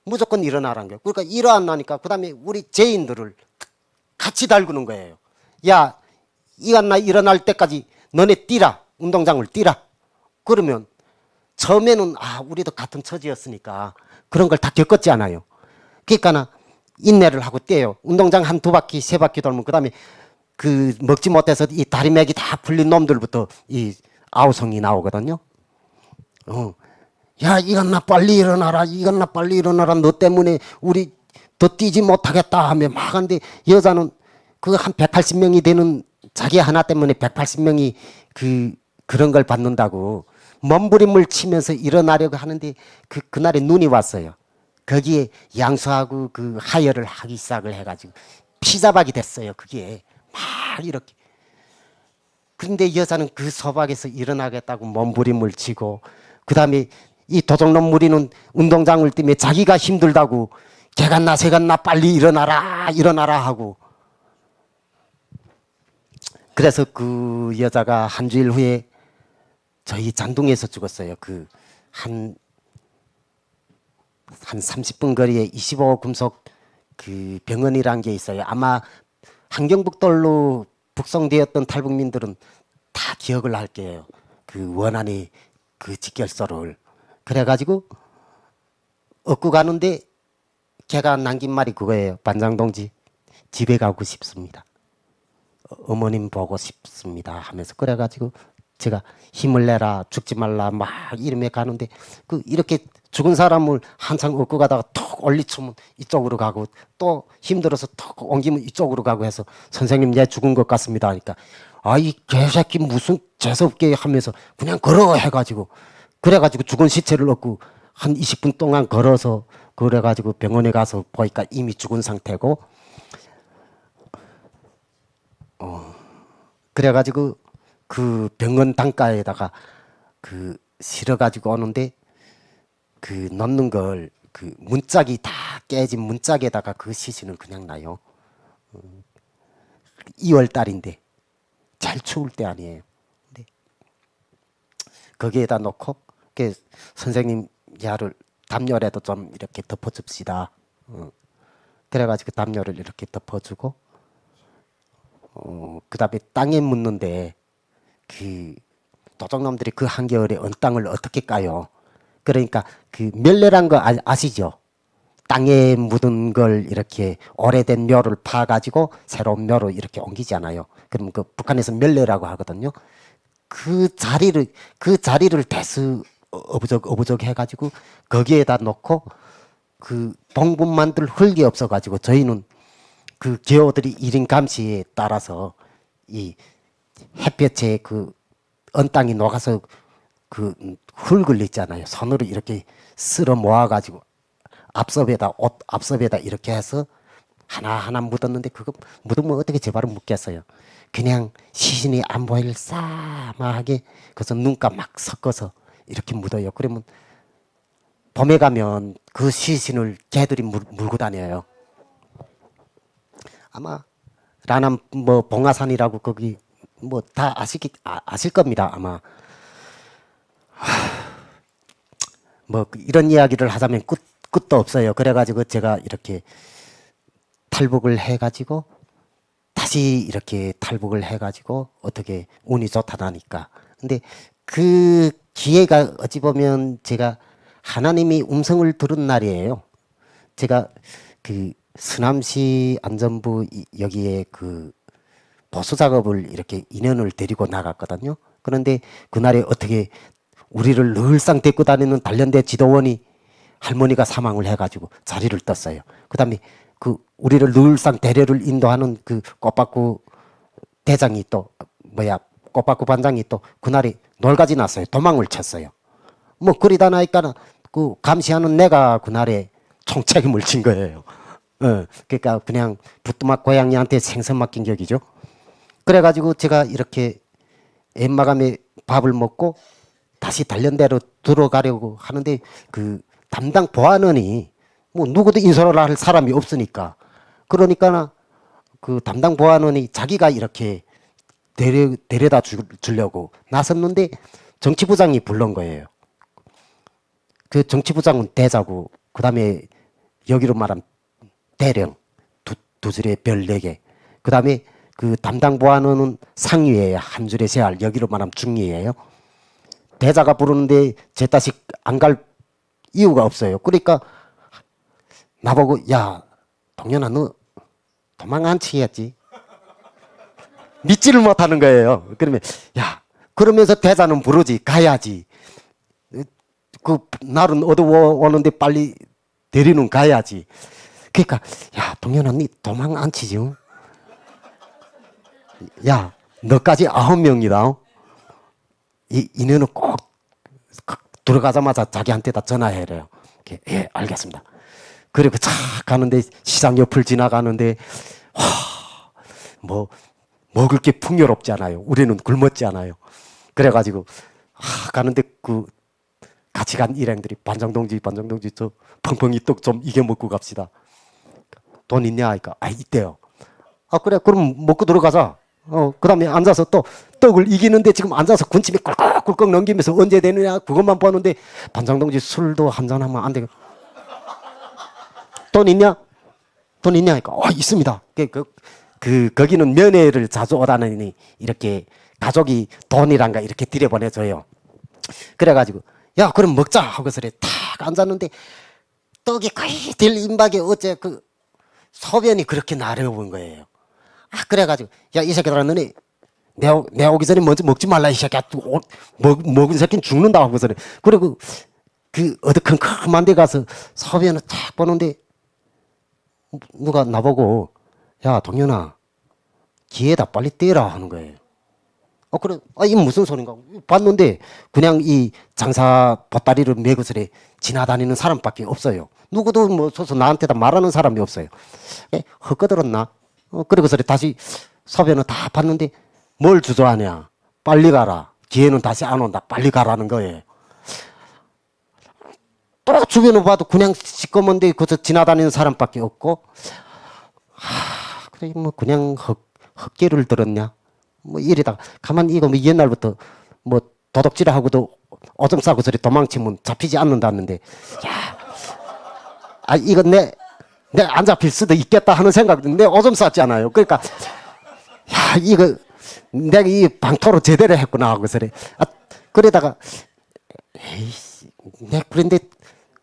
무조건 일어나라는 거예요. 그러니까 일어나니까 그 다음에 우리 죄인들을 같이 달구는 거예요. 야, 이간나 일어날 때까지 너네 뛰라. 운동장을 뛰라. 그러면 처음에는 우리도 같은 처지였으니까 그런 걸 다 겪었지 않아요. 그러니까 인내를 하고 뛰어요. 운동장 한 두 바퀴 세 바퀴 돌면 그 다음에 그 먹지 못해서 이 다리맥이 다 풀린 놈들부터 이 아우성이 나오거든요. 야, 이간나 빨리 일어나라. 이간나 빨리 일어나라. 너 때문에 우리 더 뛰지 못하겠다 하며 막 하는데 여자는 그 한 180명이 되는 자기 하나 때문에 180명이 그런 걸 받는다고 몸부림을 치면서 일어나려고 하는데 그날에 눈이 왔어요. 거기에 양수하고 그 하혈을 하기 시작을 해가지고 피자박이 됐어요. 그게 막 이렇게. 그런데 여자는 그 소박에서 일어나겠다고 몸부림을 치고 그 다음에 이 도적놈 무리는 운동장을 뛰며 자기가 힘들다고 개간나 새간나 빨리 일어나라 일어나라 하고 그래서 그 여자가 한 주일 후에 저희 잔둥에서 죽었어요. 한 30분 거리에 25 금속 그 병원이란 게 있어요. 아마 한경북도로 북송되었던 탈북민들은 다 기억을 할 거예요. 그 원안의 그 직결서를. 그래가지고 얻고 가는데 걔가 남긴 말이 그거예요. 반장동지 집에 가고 싶습니다. 어머님 보고 싶습니다 하면서 그래가지고 제가 힘을 내라 죽지 말라 막 이러며 가는데 이렇게 죽은 사람을 한참 얻고 가다가 톡 올리치면 이쪽으로 가고 또 힘들어서 톡 옮기면 이쪽으로 가고 해서 선생님 얘 죽은 것 같습니다 하니까 이 개새끼 무슨 재수없게 하면서 그냥 걸어 해가지고 그래가지고 죽은 시체를 얻고 한 20분 동안 걸어서 그래가지고 병원에 가서 보니까 이미 죽은 상태고 그래가지고 그 병원 단가에다가 실어가지고 오는데 넣는 걸 문짝이 다 깨진 문짝에다가 그 시신을 그냥 놔요. 2월 달인데 잘 추울 때 아니에요. 근데 거기에다 놓고 선생님 야를 담요라도 좀 이렇게 덮어줍시다. 그래가지고 담요를 이렇게 덮어주고 그 다음에 땅에 묻는데 도적놈들이 그 한겨울에 언 땅을 어떻게 까요? 그러니까 멸례란 거 아시죠? 땅에 묻은 걸 이렇게 오래된 묘를 파가지고 새로운 묘로 이렇게 옮기잖아요. 그러면 북한에서 멸례라고 하거든요. 그 자리를 대수 어부적 해가지고 거기에다 놓고 동분만들 흙이 없어가지고 저희는 개호들이 1인 감시에 따라서 이 햇볕에 언 땅이 녹아서 흙을 있잖아요. 손으로 이렇게 쓸어 모아가지고 옷 앞섭에다 이렇게 해서 하나하나 묻었는데 그거 묻으면 어떻게 제 발을 묻겠어요. 그냥 시신이 안 보일 싸마하게 그래서 눈감 막 섞어서 이렇게 묻어요. 그러면 봄에 가면 그 시신을 개들이 물고 다녀요. 아마 라남 봉화산이라고 거기 다 아실 겁니다. 아마 이런 이야기를 하자면 끝도 없어요. 그래가지고 제가 이렇게 탈북을 해가지고 다시 이렇게 탈북을 해가지고 어떻게 운이 좋다니까. 근데 그 기회가 어찌 보면 제가 하나님이 음성을 들은 날이에요. 제가 서남시 안전부 여기에 보수 작업을 이렇게 인연을 데리고 나갔거든요. 그런데 그날에 어떻게 우리를 늘상 데리고 다니는 단련대 지도원이 할머니가 사망을 해가지고 자리를 떴어요. 그다음에 그 우리를 늘상 대례를 인도하는 그 꽃바꾸 대장이 또 꽃바꾸 반장이 또 그날이 놀가지 났어요. 도망을 쳤어요. 뭐 그러다 나니까 그 감시하는 내가 그날에 총책임을 진 거예요. 그러니까 그냥 부뚜막 고양이한테 생선 맡긴 격이죠. 그래가지고 제가 이렇게 엠마감에 밥을 먹고 다시 단련대로 들어가려고 하는데 그 담당 보안원이 뭐 누구도 인솔을 할 사람이 없으니까 그러니까 그 담당 보안원이 자기가 이렇게 데려다 주려고 나섰는데 정치부장이 불른 거예요. 그 정치부장은 대자고 그다음에 여기로 말하면 대령 두 줄에 별 4개. 그다음에 그 담당 보안원은 상위예요. 한 줄에 세 알. 여기로 말하면 중위예요. 대자가 부르는데 제 탓이 안 갈 이유가 없어요. 그러니까 나보고 야 동현아 너 도망 안 치겠지? 믿지를 못하는 거예요. 그러면 야 그러면서 대자는 부르지 가야지. 그 날은 어두워오는데 빨리 데리는 가야지. 그러니까 야 동현아 니 도망 안 치지? 야 너까지 9명이다. 이년은 꼭 들어가자마자 자기한테다 전화해래요. 예 알겠습니다. 그리고 착 가는데 시장 옆을 지나가는데 뭐 먹을 게 풍요롭지 않아요. 우리는 굶었지 않아요. 그래가지고 가는데 그 같이 간 일행들이 반장동지 저 펑펑이 떡 좀 이겨 먹고 갑시다. 돈 있냐 하니까 있대요. 그래 그럼 먹고 들어가자. 그다음에 앉아서 또 떡을 이기는데 지금 앉아서 군침이 꿀꺽꿀꺽 넘기면서 언제 되느냐 그것만 보는데 반장동지 술도 한잔 하면 안 되고 돈 있냐? 돈 있냐 하니까 있습니다. 거기는 면회를 자주 오다니 이렇게 가족이 돈이란가 이렇게 들여보내줘요. 그래가지고 야 그럼 먹자 하고서 탁 앉았는데 떡이 거의 될 임박에 어째 그 소변이 그렇게 나려본 거예요. 그래가지고 야 이 새끼들아 너네 내 오기 전에 먼저 먹지 말라 이 새끼야. 먹은 새끼는 죽는다 하고서 그리고 그 어두컴컴한 데 가서 소변을 탁 보는데 누가 나보고 야 동현아 기에다 빨리 떼라 하는 거예요. 그래 이게 무슨 소린가 봤는데 그냥 이 장사 보따리를 메고서 지나다니는 사람밖에 없어요. 누구도 뭐 서서 나한테다 말하는 사람이 없어요. 헛거들었나? 그리고서 다시 소변을 다 봤는데 뭘 주저하냐? 빨리 가라. 기회는 다시 안 온다. 빨리 가라는 거예요. 또 주변을 봐도 그냥 시꺼먼데 그저 지나다니는 사람밖에 없고 그래 뭐 그냥 헛개를 들었냐? 뭐 이러다가 가만 이거 뭐 옛날부터 뭐 도둑질하고도 오줌 싸고 저리 도망치면 잡히지 않는다는데 이거 내 안 잡힐 수도 있겠다 하는 생각 내 오줌 쌌잖아요. 그러니까 이거 내가 이 방토로 제대로 했구나 하고 그래. 그러다가 그런데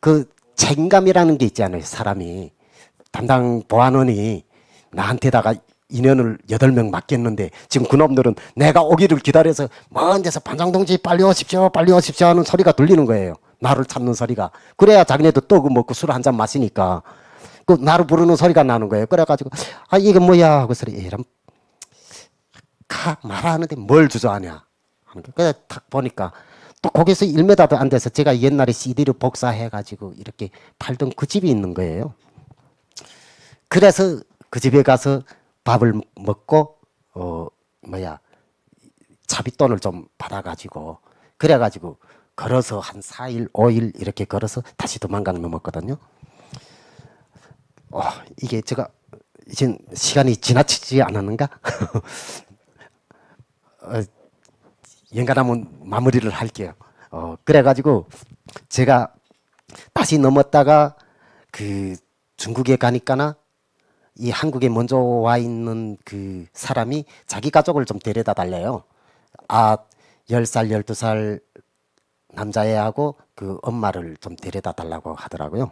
그 책임감이라는 게 있잖아요. 사람이 담당 보안원이 나한테다가 인연을 8명 맡겼는데 지금 그놈들은 내가 오기를 기다려서 먼 데서 반장동지 빨리 오십시오 하는 소리가 들리는 거예요. 나를 찾는 소리가. 그래야 자기네도 떡을 먹고 술 한 잔 마시니까 그 나를 부르는 소리가 나는 거예요. 그래가지고 이게 뭐야 하고 소리 이런 말하는데 뭘 주저하냐 하는 거. 그래 딱 보니까 또 거기서 1m도 안 돼서 제가 옛날에 CD를 복사해가지고 이렇게 팔던 그 집이 있는 거예요. 그래서 그 집에 가서 밥을 먹고 차비돈을 좀 받아가지고 그래가지고 걸어서 한 4일 5일 이렇게 걸어서 다시 도망강 넘었거든요. 이게 제가 이제 시간이 지나치지 않았는가? 연간하면 마무리를 할게요. 그래가지고 제가 다시 넘었다가 그 중국에 가니까나 이 한국에 먼저 와 있는 그 사람이 자기 가족을 좀 데려다 달래요. 10살, 12살 남자애하고 그 엄마를 좀 데려다 달라고 하더라고요.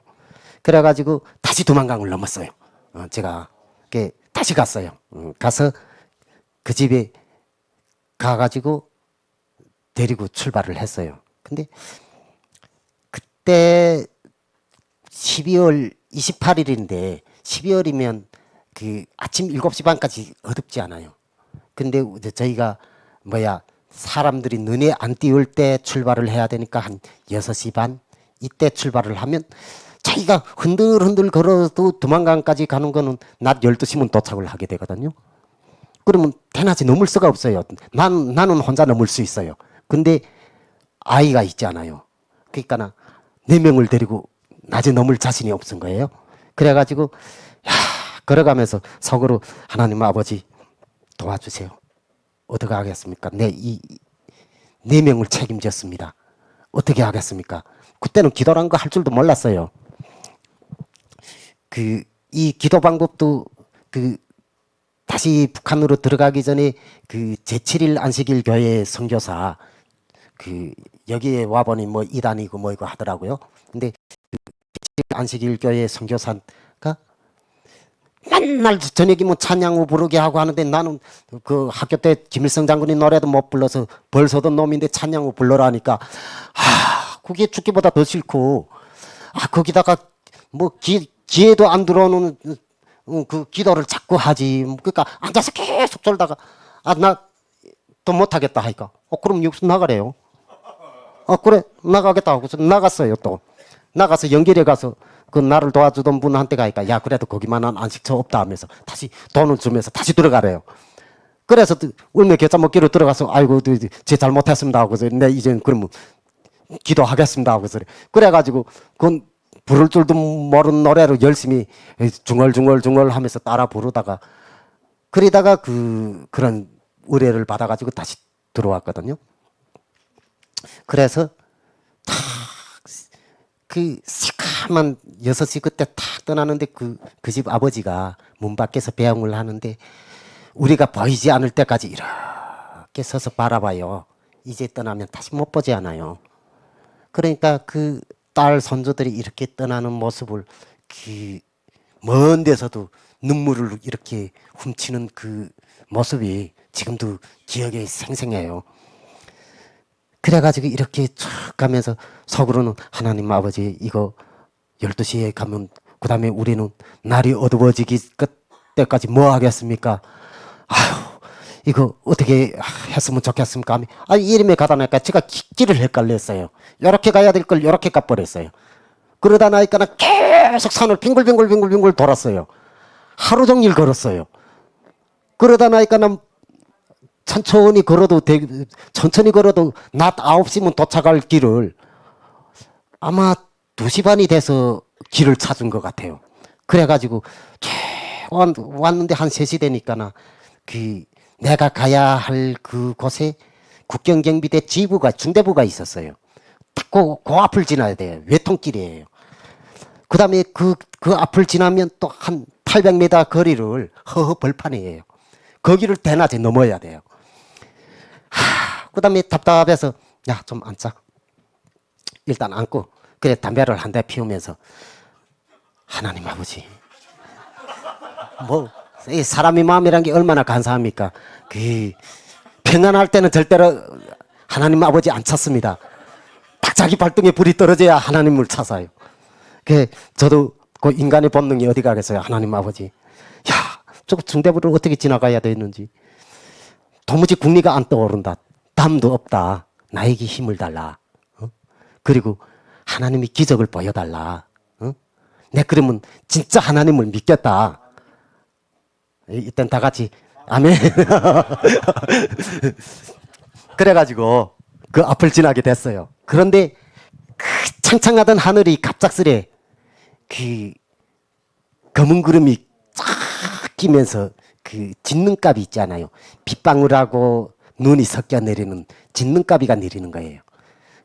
그래가지고 다시 두만강을 넘었어요. 제가 다시 갔어요. 가서 그 집에 가가지고 데리고 출발을 했어요. 근데 그때 12월 28일인데 12월이면 그 아침 7시 반까지 어둡지 않아요. 근데 이제 저희가 사람들이 눈에 안 띄울 때 출발을 해야 되니까 한 6시 반 이때 출발을 하면 자기가 흔들흔들 걸어도 두만강까지 가는 거는 낮 12시면 도착을 하게 되거든요. 그러면 대낮에 넘을 수가 없어요. 나는 혼자 넘을 수 있어요. 근데 아이가 있잖아요. 그러니까 4명을 데리고 낮에 넘을 자신이 없은 거예요. 그래가지고 걸어가면서 속으로 하나님 아버지 도와주세요. 어떻게 하겠습니까? 이 4명을 책임졌습니다. 어떻게 하겠습니까? 그때는 기도란 거 할 줄도 몰랐어요. 이 기도 방법도 다시 북한으로 들어가기 전에 제7일 안식일 교회 선교사 여기에 와보니 뭐 이단이고 뭐이고 하더라고요. 근데 안식일 교회 선교사가 맨날 저녁이면 찬양을 부르게 하고 하는데 나는 그 학교 때 김일성 장군이 노래도 못 불러서 벌써도 놈인데 찬양을 불러라니까 그게 죽기보다 더 싫고 거기다가 뭐 기회도 안 들어오는 그 기도를 자꾸 하지. 그러니까 앉아서 계속 졸다가 나 또 못하겠다 하니까 그럼 여기서 나가래요. 그래 나가겠다 하고서 나갔어요. 또 나가서 연결해 가서 그 나를 도와주던 분한테 가니까 야 그래도 거기만한 안식처 없다 하면서 다시 돈을 주면서 다시 들어가래요. 그래서 울며 겨자 먹기로 들어가서 아이고 제 잘못했습니다 하고서 내 이제 그러면 기도하겠습니다 하고서 그래가지고 그건 부를 줄도 모르는 노래로 열심히 중얼중얼 하면서 따라 부르다가 그러다가 그런 의뢰를 받아가지고 다시 들어왔거든요. 그래서 새까만 6시 그때 탁 떠나는데 그 집 아버지가 문 밖에서 배웅을 하는데 우리가 보이지 않을 때까지 이렇게 서서 바라봐요. 이제 떠나면 다시 못 보지 않아요. 그러니까 그 딸 손주들이 이렇게 떠나는 모습을 먼 데서도 눈물을 이렇게 훔치는 그 모습이 지금도 기억에 생생해요. 그래가지고 이렇게 쭉 가면서 속으로는 하나님 아버지 이거 12시에 가면 그 다음에 우리는 날이 어두워지기 때까지 뭐 하겠습니까? 아휴 이거 어떻게 했으면 좋겠습니까? 이름에 가다 나니까 제가 길을 헷갈렸어요. 이렇게 가야 될 걸 이렇게 가버렸어요. 그러다 나니까 계속 산을 빙글빙글 돌았어요. 하루 종일 걸었어요. 그러다 나니까 천천히 걸어도 낮 9시면 도착할 길을 아마 2시 반이 돼서 길을 찾은 것 같아요. 그래가지고 왔는데 한 3시 되니까 내가 가야 할 그곳에 국경경비대 중대부가 있었어요. 딱 그 앞을 지나야 돼요. 외통길이에요. 그 다음에 그 앞을 지나면 또 한 800m 거리를 허허 벌판이에요. 거기를 대낮에 넘어야 돼요. 그 다음에 답답해서 야 좀 앉자. 일단 앉고 그래 담배를 한 대 피우면서 하나님 아버지 이 사람의 마음이란 게 얼마나 간사합니까? 평안할 때는 절대로 하나님 아버지 안 찾습니다. 딱 자기 발등에 불이 떨어져야 하나님을 찾아요. 저도 그 인간의 본능이 어디 가겠어요. 하나님 아버지 저 중대부를 어떻게 지나가야 되는지 도무지 국리가 안 떠오른다. 담도 없다. 나에게 힘을 달라. 그리고 하나님이 기적을 보여달라. 내 그러면 진짜 하나님을 믿겠다. 이땐 다 같이 아멘. 그래가지고 그 앞을 지나게 됐어요. 그런데 그 창창하던 하늘이 갑작스레 검은 구름이 쫙 끼면서 진눈가비 있잖아요. 빗방울하고 눈이 섞여 내리는 진눈가비가 내리는 거예요.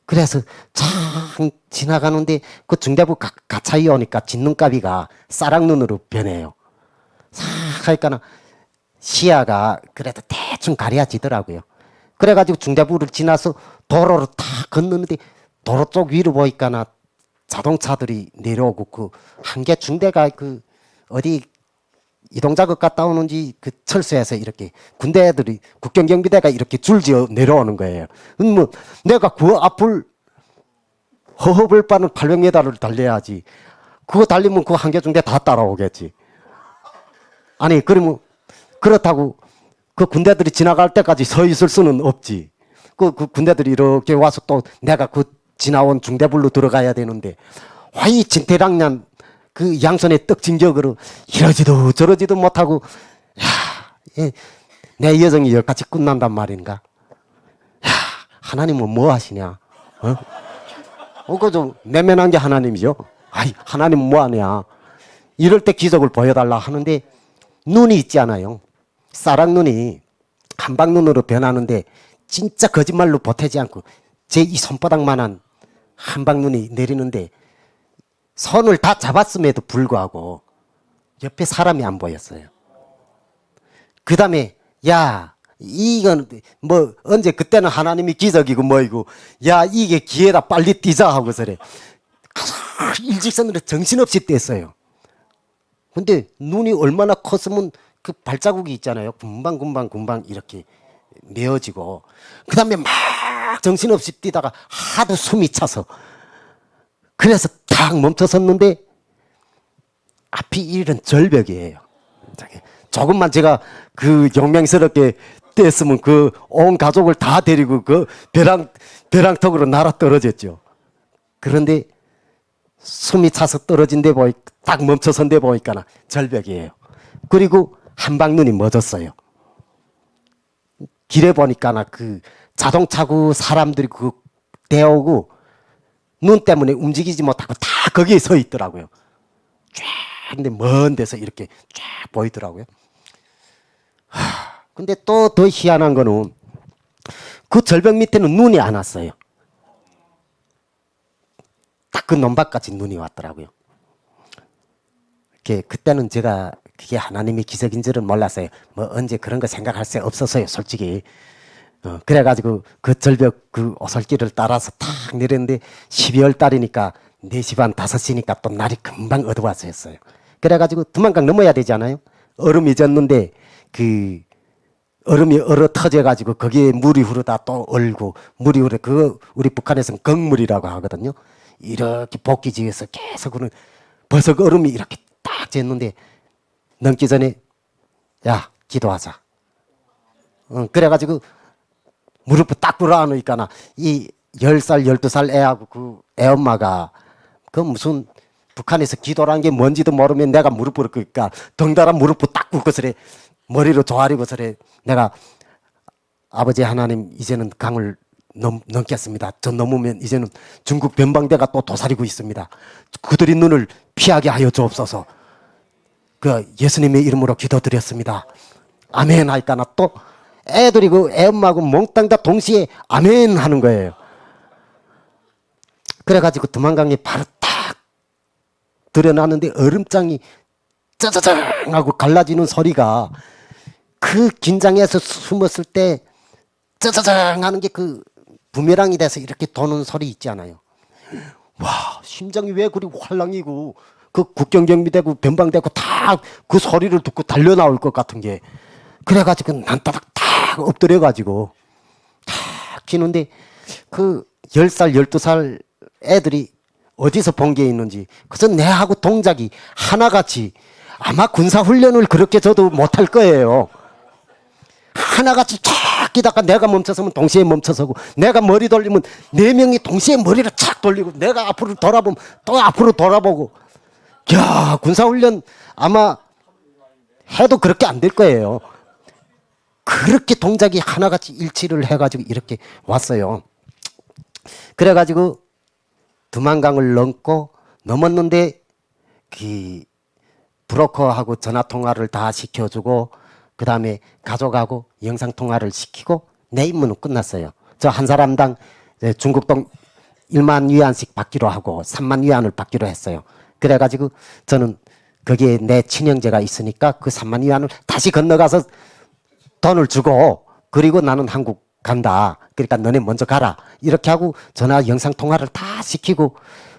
그래서 참 지나가는데 그 중대부 가차이 오니까 진눈가비가 쌀락눈으로 변해요. 싹 하니까 시야가 그래도 대충 가려지더라고요. 그래가지고 중대부를 지나서 도로를 탁 건너는데 도로 쪽 위로 보니까 자동차들이 내려오고 한 개 중대가 어디 이동작업 갔다 오는지 철수에서 이렇게 군대들이 국경경비대가 이렇게 줄지어 내려오는 거예요. 내가 그 앞을 허허벌 빠는 800m를 달려야지 그거 달리면 그 한계중대 다 따라오겠지. 아니 그러면 그렇다고 그 군대들이 지나갈 때까지 서 있을 수는 없지. 그 군대들이 이렇게 와서 또 내가 그 지나온 중대불로 들어가야 되는데 화이 진태랑난 그 양손에 떡진격으로 이러지도 저러지도 못하고 야, 내 여정이 여기까지 끝난단 말인가? 야, 하나님은 뭐 하시냐? 그거 좀 내면한 게 하나님이죠. 아이, 하나님은 뭐 하냐? 이럴 때 기적을 보여달라 하는데 눈이 있지 않아요. 쌀락눈이 한방눈으로 변하는데 진짜 거짓말로 보태지 않고 제 이 손바닥만한 한방눈이 내리는데 선을 다 잡았음에도 불구하고 옆에 사람이 안 보였어요. 그 다음에 야 이건 뭐 언제 그때는 하나님이 기적이고 뭐이고 야 이게 기회다 빨리 뛰자 하고서래 일직선으로 정신없이 뗐어요. 근데 눈이 얼마나 컸으면 그 발자국이 있잖아요. 금방 이렇게 메어지고 그 다음에 막 정신없이 뛰다가 하도 숨이 차서 그래서 탁 멈춰섰는데 앞이 이런 절벽이에요. 조금만 제가 그 용맹스럽게 뗐으면 그 온 가족을 다 데리고 그 벼랑턱으로 날아 떨어졌죠. 그런데 숨이 차서 떨어진 데 딱 멈춰선 데 보니까 절벽이에요. 그리고 한방눈이 멎었어요. 길에 보니까 그 자동차고 사람들이 그 대오고 눈 때문에 움직이지 못하고 다 거기에 서 있더라고요. 쫙 근데 먼 데서 이렇게 쫙 보이더라고요. 근데 또 더 희한한 거는 그 절벽 밑에는 눈이 안 왔어요. 딱 그 논밭까지 눈이 왔더라고요. 그때는 제가 그게 하나님의 기적인 줄은 몰랐어요. 뭐 언제 그런 거 생각할 새 없었어요, 솔직히. 그래가지고 그 절벽 그 오솔길을 따라서 탁 내렸는데 12월 달이니까 4시 반 5시니까 또 날이 금방 어두워졌어요. 그래가지고 두만강 넘어야 되잖아요. 얼음이 졌는데 그 얼음이 얼어 터져가지고 거기에 물이 흐르다 또 얼고 물이 흐르 그거 우리 북한에서는 건물이라고 하거든요. 이렇게 복기 지어서 계속 그런 벌써 그 얼음이 이렇게 딱 졌는데 넘기 전에 야 기도하자. 그래가지고 무릎을 딱 꿇어안으니까 이 10살 12살 애하고 그 애엄마가 그 무슨 북한에서 기도라는 게 뭔지도 모르면 내가 무릎을 꿇으니까 덩달아 무릎을 딱 꿇고서래 머리로 조아리고서래 내가 아버지 하나님 이제는 강을 넘겠습니다. 저 넘으면 이제는 중국 변방대가 또 도사리고 있습니다. 그들의 눈을 피하게 하여 주옵소서. 그 예수님의 이름으로 기도드렸습니다. 아멘 하니까 또 애들이 그 애엄마하고 몽땅 다 동시에 아멘 하는 거예요. 그래가지고 두만강이 바로 딱 들여놨는데 얼음장이 짜자장 하고 갈라지는 소리가 그 긴장해서 숨었을 때 짜자장 하는 게 그 부메랑이 돼서 이렇게 도는 소리 있지 않아요. 와 심장이 왜 그리 활랑이고 그 국경경비되고 변방되고 다 그 소리를 듣고 달려나올 것 같은 게 그래가지고 난따닥 딱 엎드려가지고 탁 기는데 그 10살 12살 애들이 어디서 본 게 있는지 그래서 내하고 동작이 하나같이 아마 군사훈련을 그렇게 저도 못할 거예요. 하나같이 쫙 끼다가 내가 멈춰서면 동시에 멈춰서고 내가 머리 돌리면 4명이 동시에 머리를 착 돌리고 내가 앞으로 돌아보면 또 앞으로 돌아보고 야 군사훈련 아마 해도 그렇게 안 될 거예요. 그렇게 동작이 하나같이 일치를 해가지고 이렇게 왔어요. 그래가지고 두만강을 넘었는데 그 브로커하고 전화통화를 다 시켜주고 그 다음에 가족하고 영상통화를 시키고 내 임무는 끝났어요. 저 한 사람당 중국동 1만 위안씩 받기로 하고 3만 위안을 받기로 했어요. 그래가지고 저는 거기에 내 친형제가 있으니까 그 3만 위안을 다시 건너가서 돈을 주고 그리고 나는 한국 간다. 그러니까 너네 먼저 가라. 이렇게 하고 전화 영상통화를 다 시키고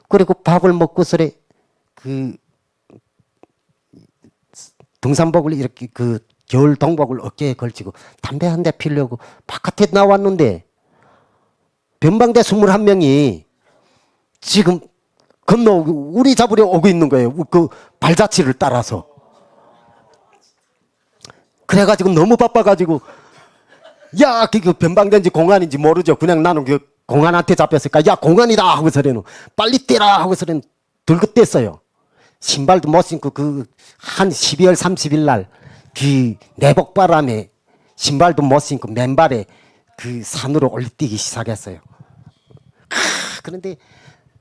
그리고 밥을 먹고서래 그 등산복을 이렇게 그 겨울 동복을 어깨에 걸치고 담배 한 대 피려고 바깥에 나왔는데 변방대 21명이 지금 건너 우리 잡으려 오고 있는 거예요. 그 발자취를 따라서. 그래가지고 너무 바빠가지고 야, 그 변방된지 공안인지 모르죠. 그냥 나는 그 공안한테 잡혔을까. 야, 공안이다 하고서는 빨리 뛰라 하고서는 들고 뗐어요. 신발도 못 신고 그 한 12월 30일 날 그 내복바람에 신발도 못 신고 맨발에 그 산으로 올리뛰기 시작했어요. 그런데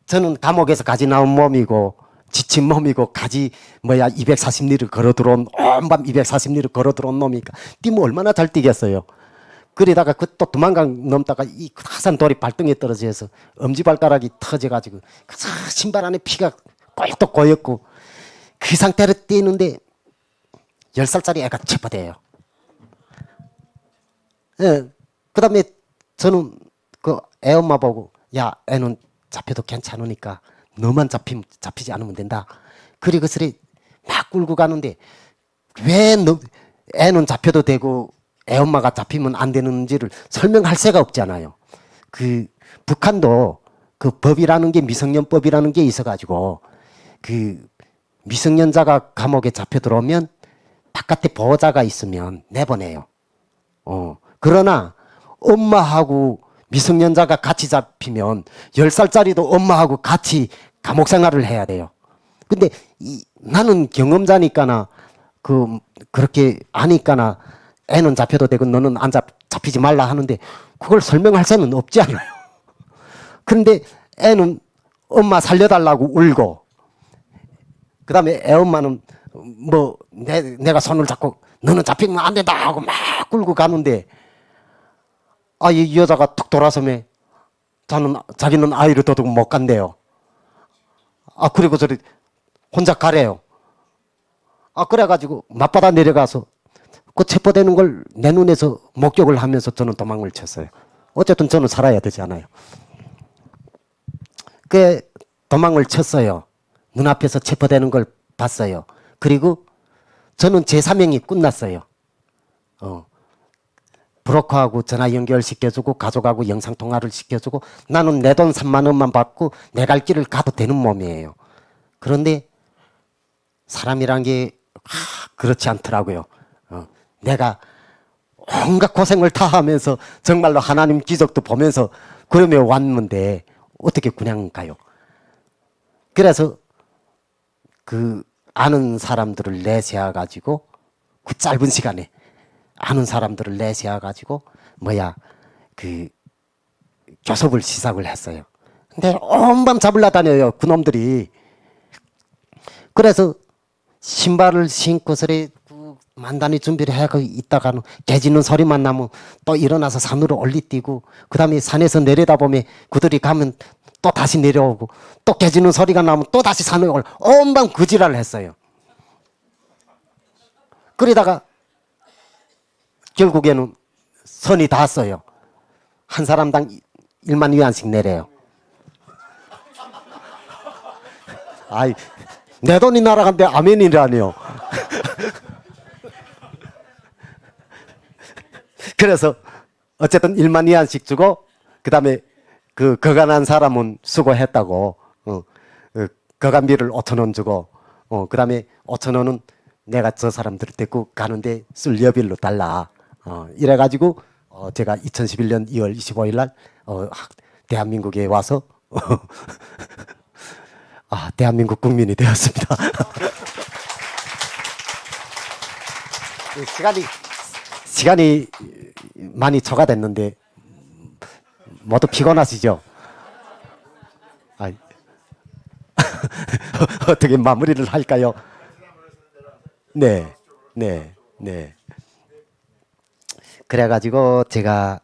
저는 감옥에서 가지 나온 몸이고 지친 몸이고 가지 240리를 걸어 들어온 온밤 240리를 걸어 들어온 놈이니까 뛰면 얼마나 잘 뛰겠어요. 그러다가 그 또 도망강 넘다가 이 화산 돌이 발등에 떨어져서 엄지발가락이 터져가지고 신발 안에 피가 꼴떡 고였고 그 상태로 뛰는데 10살짜리 애가 체포돼요. 예, 그 다음에 저는 그 애 엄마 보고 야, 애는 잡혀도 괜찮으니까 너만 잡히지 않으면 된다. 그리고 막 끌고 가는데 왜 애는 잡혀도 되고 애 엄마가 잡히면 안 되는지를 설명할 새가 없잖아요. 그 북한도 그 법이라는 게 미성년법이라는 게 있어가지고 그 미성년자가 감옥에 잡혀 들어오면 바깥에 보호자가 있으면 내보내요. 그러나 엄마하고 미성년자가 같이 잡히면 10살짜리도 엄마하고 같이 감옥 생활을 해야 돼요. 근데 나는 경험자니까나 그렇게 아니까나 애는 잡혀도 되고 너는 안 잡히지 말라 하는데 그걸 설명할 새는 없지 않아요. 그런데 애는 엄마 살려달라고 울고 그 다음에 애 엄마는 내가 손을 잡고 너는 잡히면 안 된다 하고 막 끌고 가는데 이 여자가 툭 돌아서면 자기는 아이를 도둑 못 간대요. 그리고 혼자 가래요. 그래가지고 맞바다 내려가서 그 체포되는 걸 내 눈에서 목격을 하면서 저는 도망을 쳤어요. 어쨌든 저는 살아야 되잖아요. 그 도망을 쳤어요. 눈앞에서 체포되는 걸 봤어요. 그리고 저는 제 사명이 끝났어요. 브로커하고 전화 연결시켜주고 가족하고 영상통화를 시켜주고 나는 내 돈 3만 원만 받고 내 갈 길을 가도 되는 몸이에요. 그런데 사람이란 게 그렇지 않더라고요. 내가 온갖 고생을 다 하면서 정말로 하나님 기적도 보면서 그러며 왔는데 어떻게 그냥 가요. 그래서 그 아는 사람들을 내세워 가지고 그 짧은 시간에 아는 사람들을 내세워 가지고 그 교섭을 시작을 했어요. 근데 온밤 잡으려 다녀요 그놈들이. 그래서 신발을 신고서리 만단히 준비를 해가 있다가는 개짖는 소리만 나면 또 일어나서 산으로 올리뛰고 그 다음에 산에서 내려다보면 그들이 가면 또 다시 내려오고 또 개짖는 소리가 나면 또 다시 산에 온밤 그 지랄을 했어요. 그러다가 결국에는 선이 닿았어요. 한 사람당 1만 위안씩 내래요. 내 돈이 날아간데 아멘이라니요. 그래서 어쨌든 1만 위안씩 주고 그 다음에 그 거간한 사람은 수고했다고 거간비를 5,000원 주고 그 다음에 5,000원은 내가 저 사람들을 데리고 가는데 쓸 여비로 달라. 이래가지고 제가 2011년 2월 25일 날 대한민국에 와서 대한민국 국민이 되었습니다. 시간이 많이 초과됐는데 모두 피곤하시죠? 어떻게 마무리를 할까요? 네. 그래가지고 제가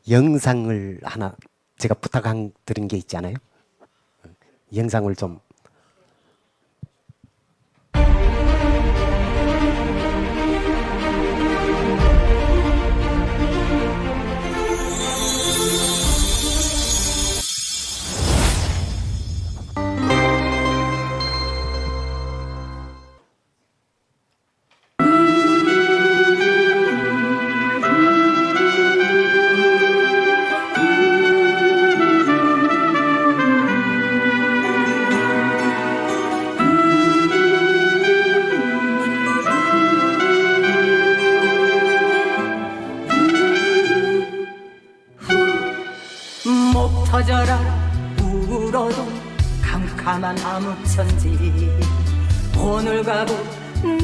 영상을 하나 제가 드린 게 있잖아요. 영상을 좀 터져라 울어도 캄캄한 암흑천지. 오늘 가고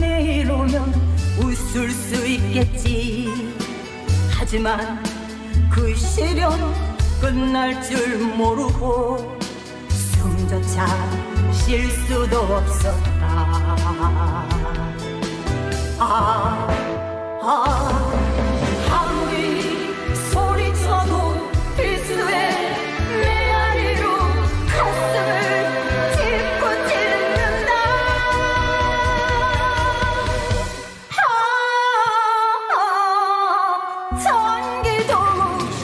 내일 오면 웃을 수 있겠지. 하지만 그 시련 끝날 줄 모르고 숨조차 쉴 수도 없었다. 아무리 소리쳐도 필수의 메아리로 가슴을 짚고 찢는다. 전기도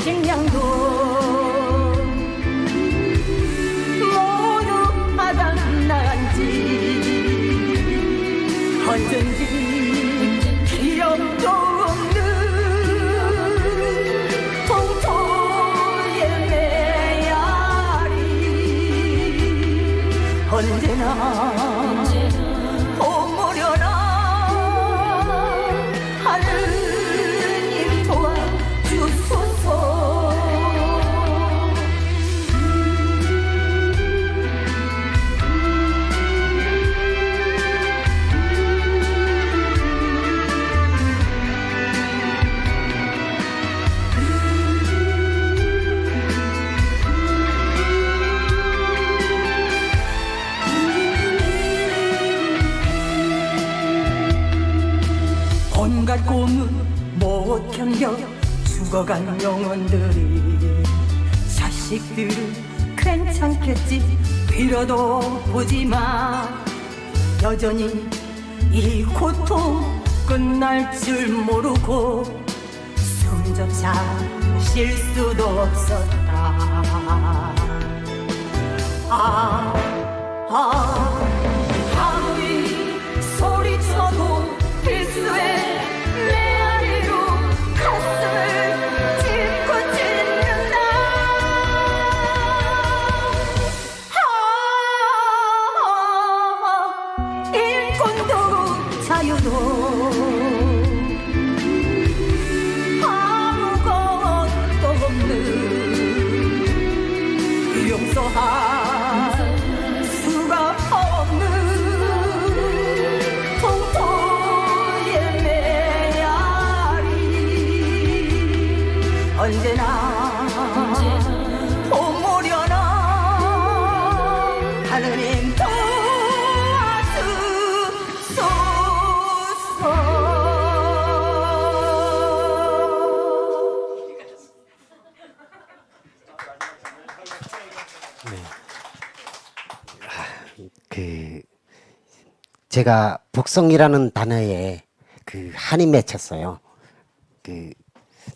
식량도 모두 바닥나간지. 언젠지 기억도 없는 동토의 메아리. 언제나 오므려라. 하느님 도와주소서. 온갖 꿈은 못 견뎌 죽어간 영혼들이. 자식들은 괜찮겠지 빌어도 보지마. 여전히 이 고통 끝날 줄 모르고 숨조차 쉴 수도 없었다. 아무리 소리쳐도 필수의 메아리로 가슴을 짚고 찢는다. 인권도 자유도 아무것도 없는 용서할 수가 없는 동토의 메아리. 언제나 오므려나. 하느님 제가 북송이라는 단어에 한이 맺혔어요.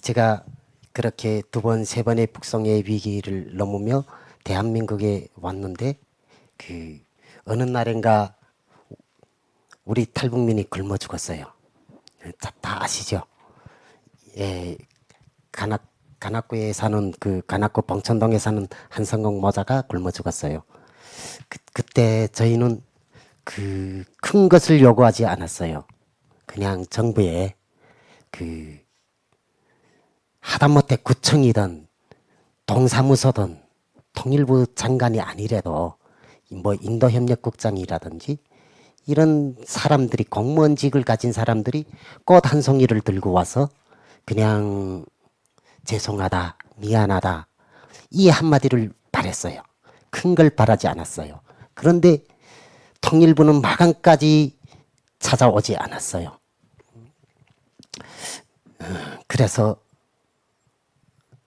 제가 그렇게 두 번, 세 번의 북송의 위기를 넘으며 대한민국에 왔는데 어느 날인가 우리 탈북민이 굶어 죽었어요. 다 아시죠? 예, 관악구에 사는 관악구 봉천동에 사는 한성공 모자가 굶어 죽었어요. 그때 저희는 큰 것을 요구하지 않았어요. 그냥 정부에 하다못해 구청이든 동사무소든 통일부 장관이 아니래도 뭐 인도협력국장이라든지 이런 사람들이, 공무원직을 가진 사람들이 꽃 한 송이를 들고 와서 그냥 죄송하다, 미안하다 이 한마디를 바랬어요. 큰 걸 바라지 않았어요. 그런데 통일부는 마감까지 찾아오지 않았어요. 그래서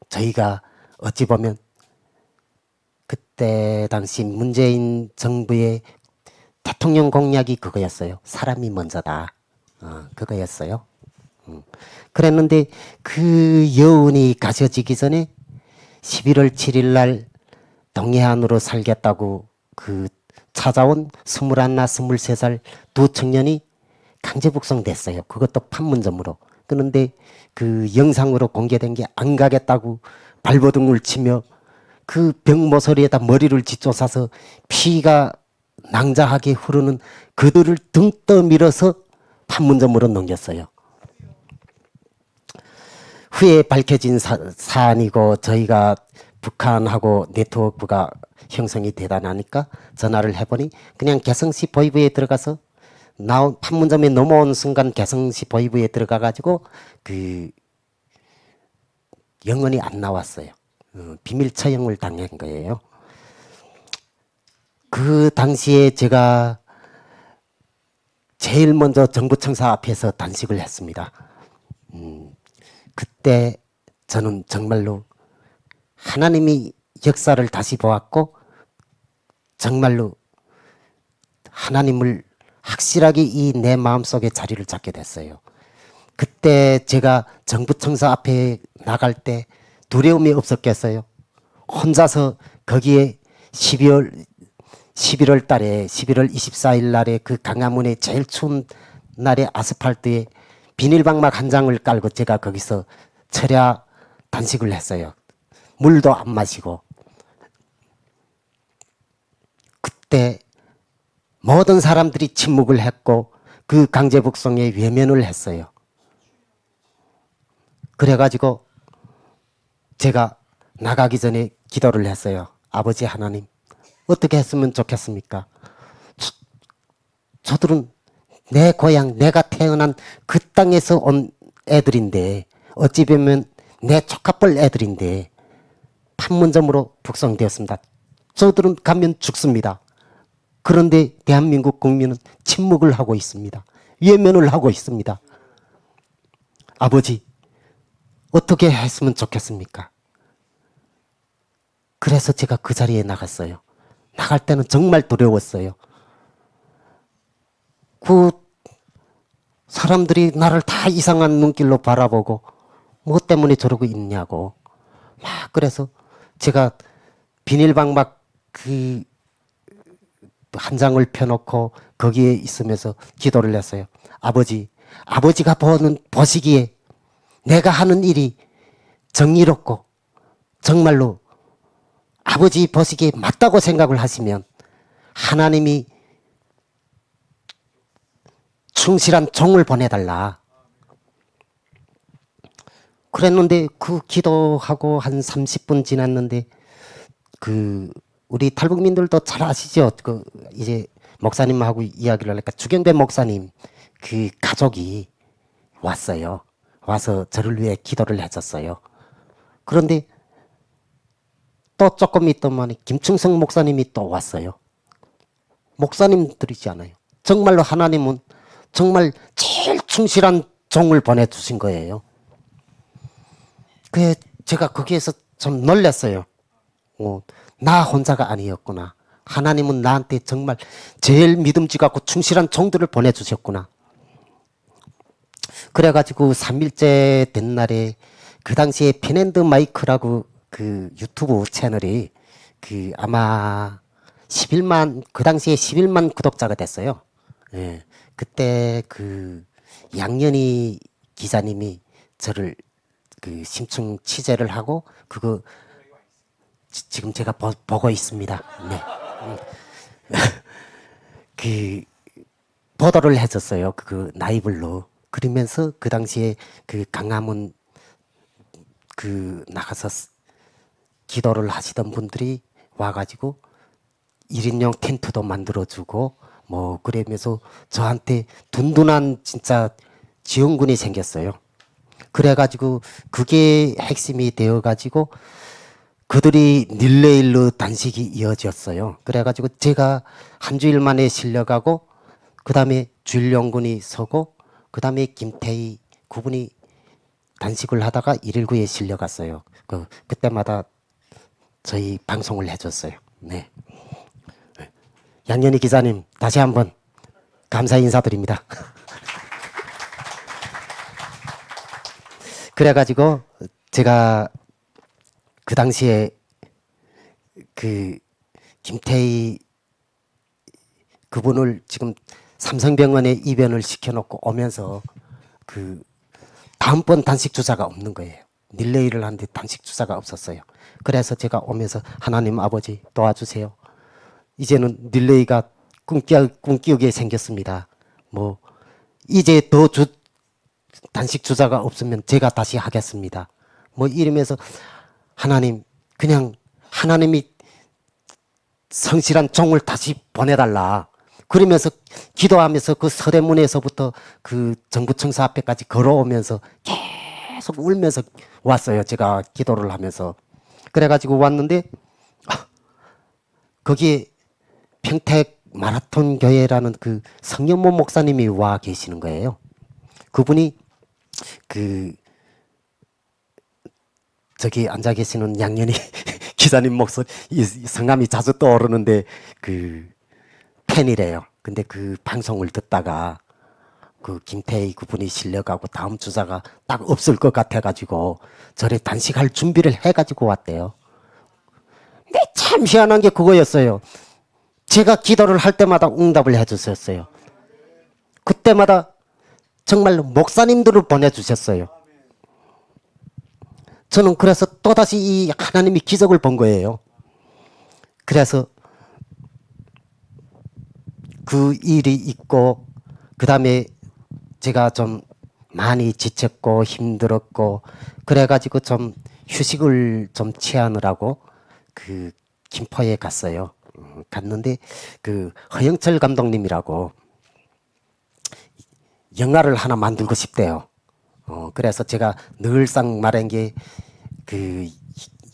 저희가 어찌 보면 그때 당시 문재인 정부의 대통령 공약이 그거였어요. 사람이 먼저다. 그거였어요. 그랬는데 그 여운이 가져지기 전에 11월 7일 날 동해안으로 살겠다고 찾아온 21나 23살 두 청년이 강제 북송됐어요. 그것도 판문점으로. 그런데 그 영상으로 공개된 게 안 가겠다고 발버둥을 치며 그 병모서리에다 머리를 짓조사서 피가 낭자하게 흐르는 그들을 등 떠밀어서 판문점으로 넘겼어요. 후에 밝혀진 사안이고 저희가 북한하고 네트워크가 형성이 되다 나니까 전화를 해보니 그냥 개성시 보이브에 들어가서 나온 판문점에 넘어온 순간 개성시 보이브에 들어가 가지고 그 영원히 안 나왔어요. 비밀 처형을 당한 거예요. 그 당시에 제가 제일 먼저 정부청사 앞에서 단식을 했습니다. 그때 저는 정말로 하나님이 역사를 다시 보았고 정말로 하나님을 확실하게 이 내 마음속에 자리를 잡게 됐어요. 그때 제가 정부청사 앞에 나갈 때 두려움이 없었겠어요? 혼자서 거기에 11월 달에 11월 24일 날에 그 강화문에 제일 추운 날에 아스팔트에 비닐방막 한 장을 깔고 제가 거기서 철야 단식을 했어요. 물도 안 마시고. 그때 모든 사람들이 침묵을 했고 그 강제북송에 외면을 했어요. 그래가지고 제가 나가기 전에 기도를 했어요. 아버지 하나님, 어떻게 했으면 좋겠습니까? 저들은 내 고향, 내가 태어난 그 땅에서 온 애들인데 어찌 보면 내 조카뻘 애들인데 판문점으로 북송되었습니다. 저들은 가면 죽습니다. 그런데 대한민국 국민은 침묵을 하고 있습니다. 외면을 하고 있습니다. 아버지, 어떻게 했으면 좋겠습니까? 그래서 제가 그 자리에 나갔어요. 나갈 때는 정말 두려웠어요. 그 사람들이 나를 다 이상한 눈길로 바라보고 뭐 때문에 저러고 있냐고 막 그래서 제가 비닐방막 그 한 장을 펴놓고 거기에 있으면서 기도를 했어요. 아버지가 보시기에 내가 하는 일이 정의롭고 정말로 아버지 보시기에 맞다고 생각을 하시면 하나님이 충실한 종을 보내달라. 그랬는데 그 기도하고 한 30분 지났는데 그 우리 탈북민들도 잘 아시죠? 그 이제 목사님하고 이야기를 하니까 주경배 목사님 그 가족이 왔어요. 와서 저를 위해 기도를 해줬어요. 그런데 또 조금 있더만 김충성 목사님이 또 왔어요. 목사님들이지 않아요. 정말로 하나님은 정말 제일 충실한 종을 보내주신 거예요. 그 제가 거기에서 좀 놀랐어요. 나 혼자가 아니었구나. 하나님은 나한테 정말 제일 믿음지 갖고 충실한 종들을 보내주셨구나. 그래가지고 3일째 된 날에 그 당시에 펜앤드 마이크라고 그 유튜브 채널이 그 아마 11만 그 당시에 11만 구독자가 됐어요. 예. 그때 그 양현희 기자님이 저를 그 심층 취재를 하고 그거 지금 제가 보고 있습니다. 네. 그 보도를 해줬어요. 그 라이브로. 그러면서 그 당시에 그 강화문 그 나가서 기도를 하시던 분들이 와가지고 1인용 텐트도 만들어주고 뭐 그러면서 저한테 든든한 진짜 지원군이 생겼어요. 그래가지고 그게 핵심이 되어가지고 그들이 릴레이로 단식이 이어졌어요. 그래가지고 제가 한 주일 만에 실려가고 그 다음에 주일용군이 서고 그 다음에 김태희 그분이 단식을 하다가 119에 실려갔어요. 그때마다 저희 방송을 해줬어요. 네. 양현희 기자님 다시 한번 감사 인사드립니다. 그래가지고 제가 그 당시에 그 김태희 그분을 지금 삼성병원에 입원을 시켜놓고 오면서 그 다음번 단식 주사가 없는 거예요. 릴레이를 하는데 단식 주사가 없었어요. 그래서 제가 오면서 하나님 아버지 도와주세요. 이제는 릴레이가 꿈꾸게 생겼습니다. 뭐 이제 더 단식 주사가 없으면 제가 다시 하겠습니다. 뭐 이러면서 하나님 그냥 하나님이 성실한 종을 다시 보내달라. 그러면서 기도하면서 그 서대문에서부터 그 정부청사 앞에까지 걸어오면서 계속 울면서 왔어요. 제가 기도를 하면서. 그래가지고 왔는데 거기에 평택 마라톤 교회라는 그 성현모 목사님이 와 계시는 거예요. 그분이 그 저기 앉아 계시는 양년이 기자님 목소리 이 성함이 자주 떠오르는데 그 팬이래요. 근데 그 방송을 듣다가 그 김태희 그분이 실려가고 다음 주자가 딱 없을 것 같아가지고 저래 단식할 준비를 해가지고 왔대요. 근데 참 희한한 게 그거였어요. 제가 기도를 할 때마다 응답을 해주셨어요. 그때마다 정말로 목사님들을 보내주셨어요. 저는 그래서 또다시 이 하나님이 기적을 본 거예요. 그래서 그 일이 있고 그 다음에 제가 좀 많이 지쳤고 힘들었고 그래가지고 좀 휴식을 좀 취하느라고 그 김포에 갔어요. 갔는데 그 허영철 감독님이라고 영화를 하나 만들고 싶대요. 그래서 제가 늘상 말한 게 그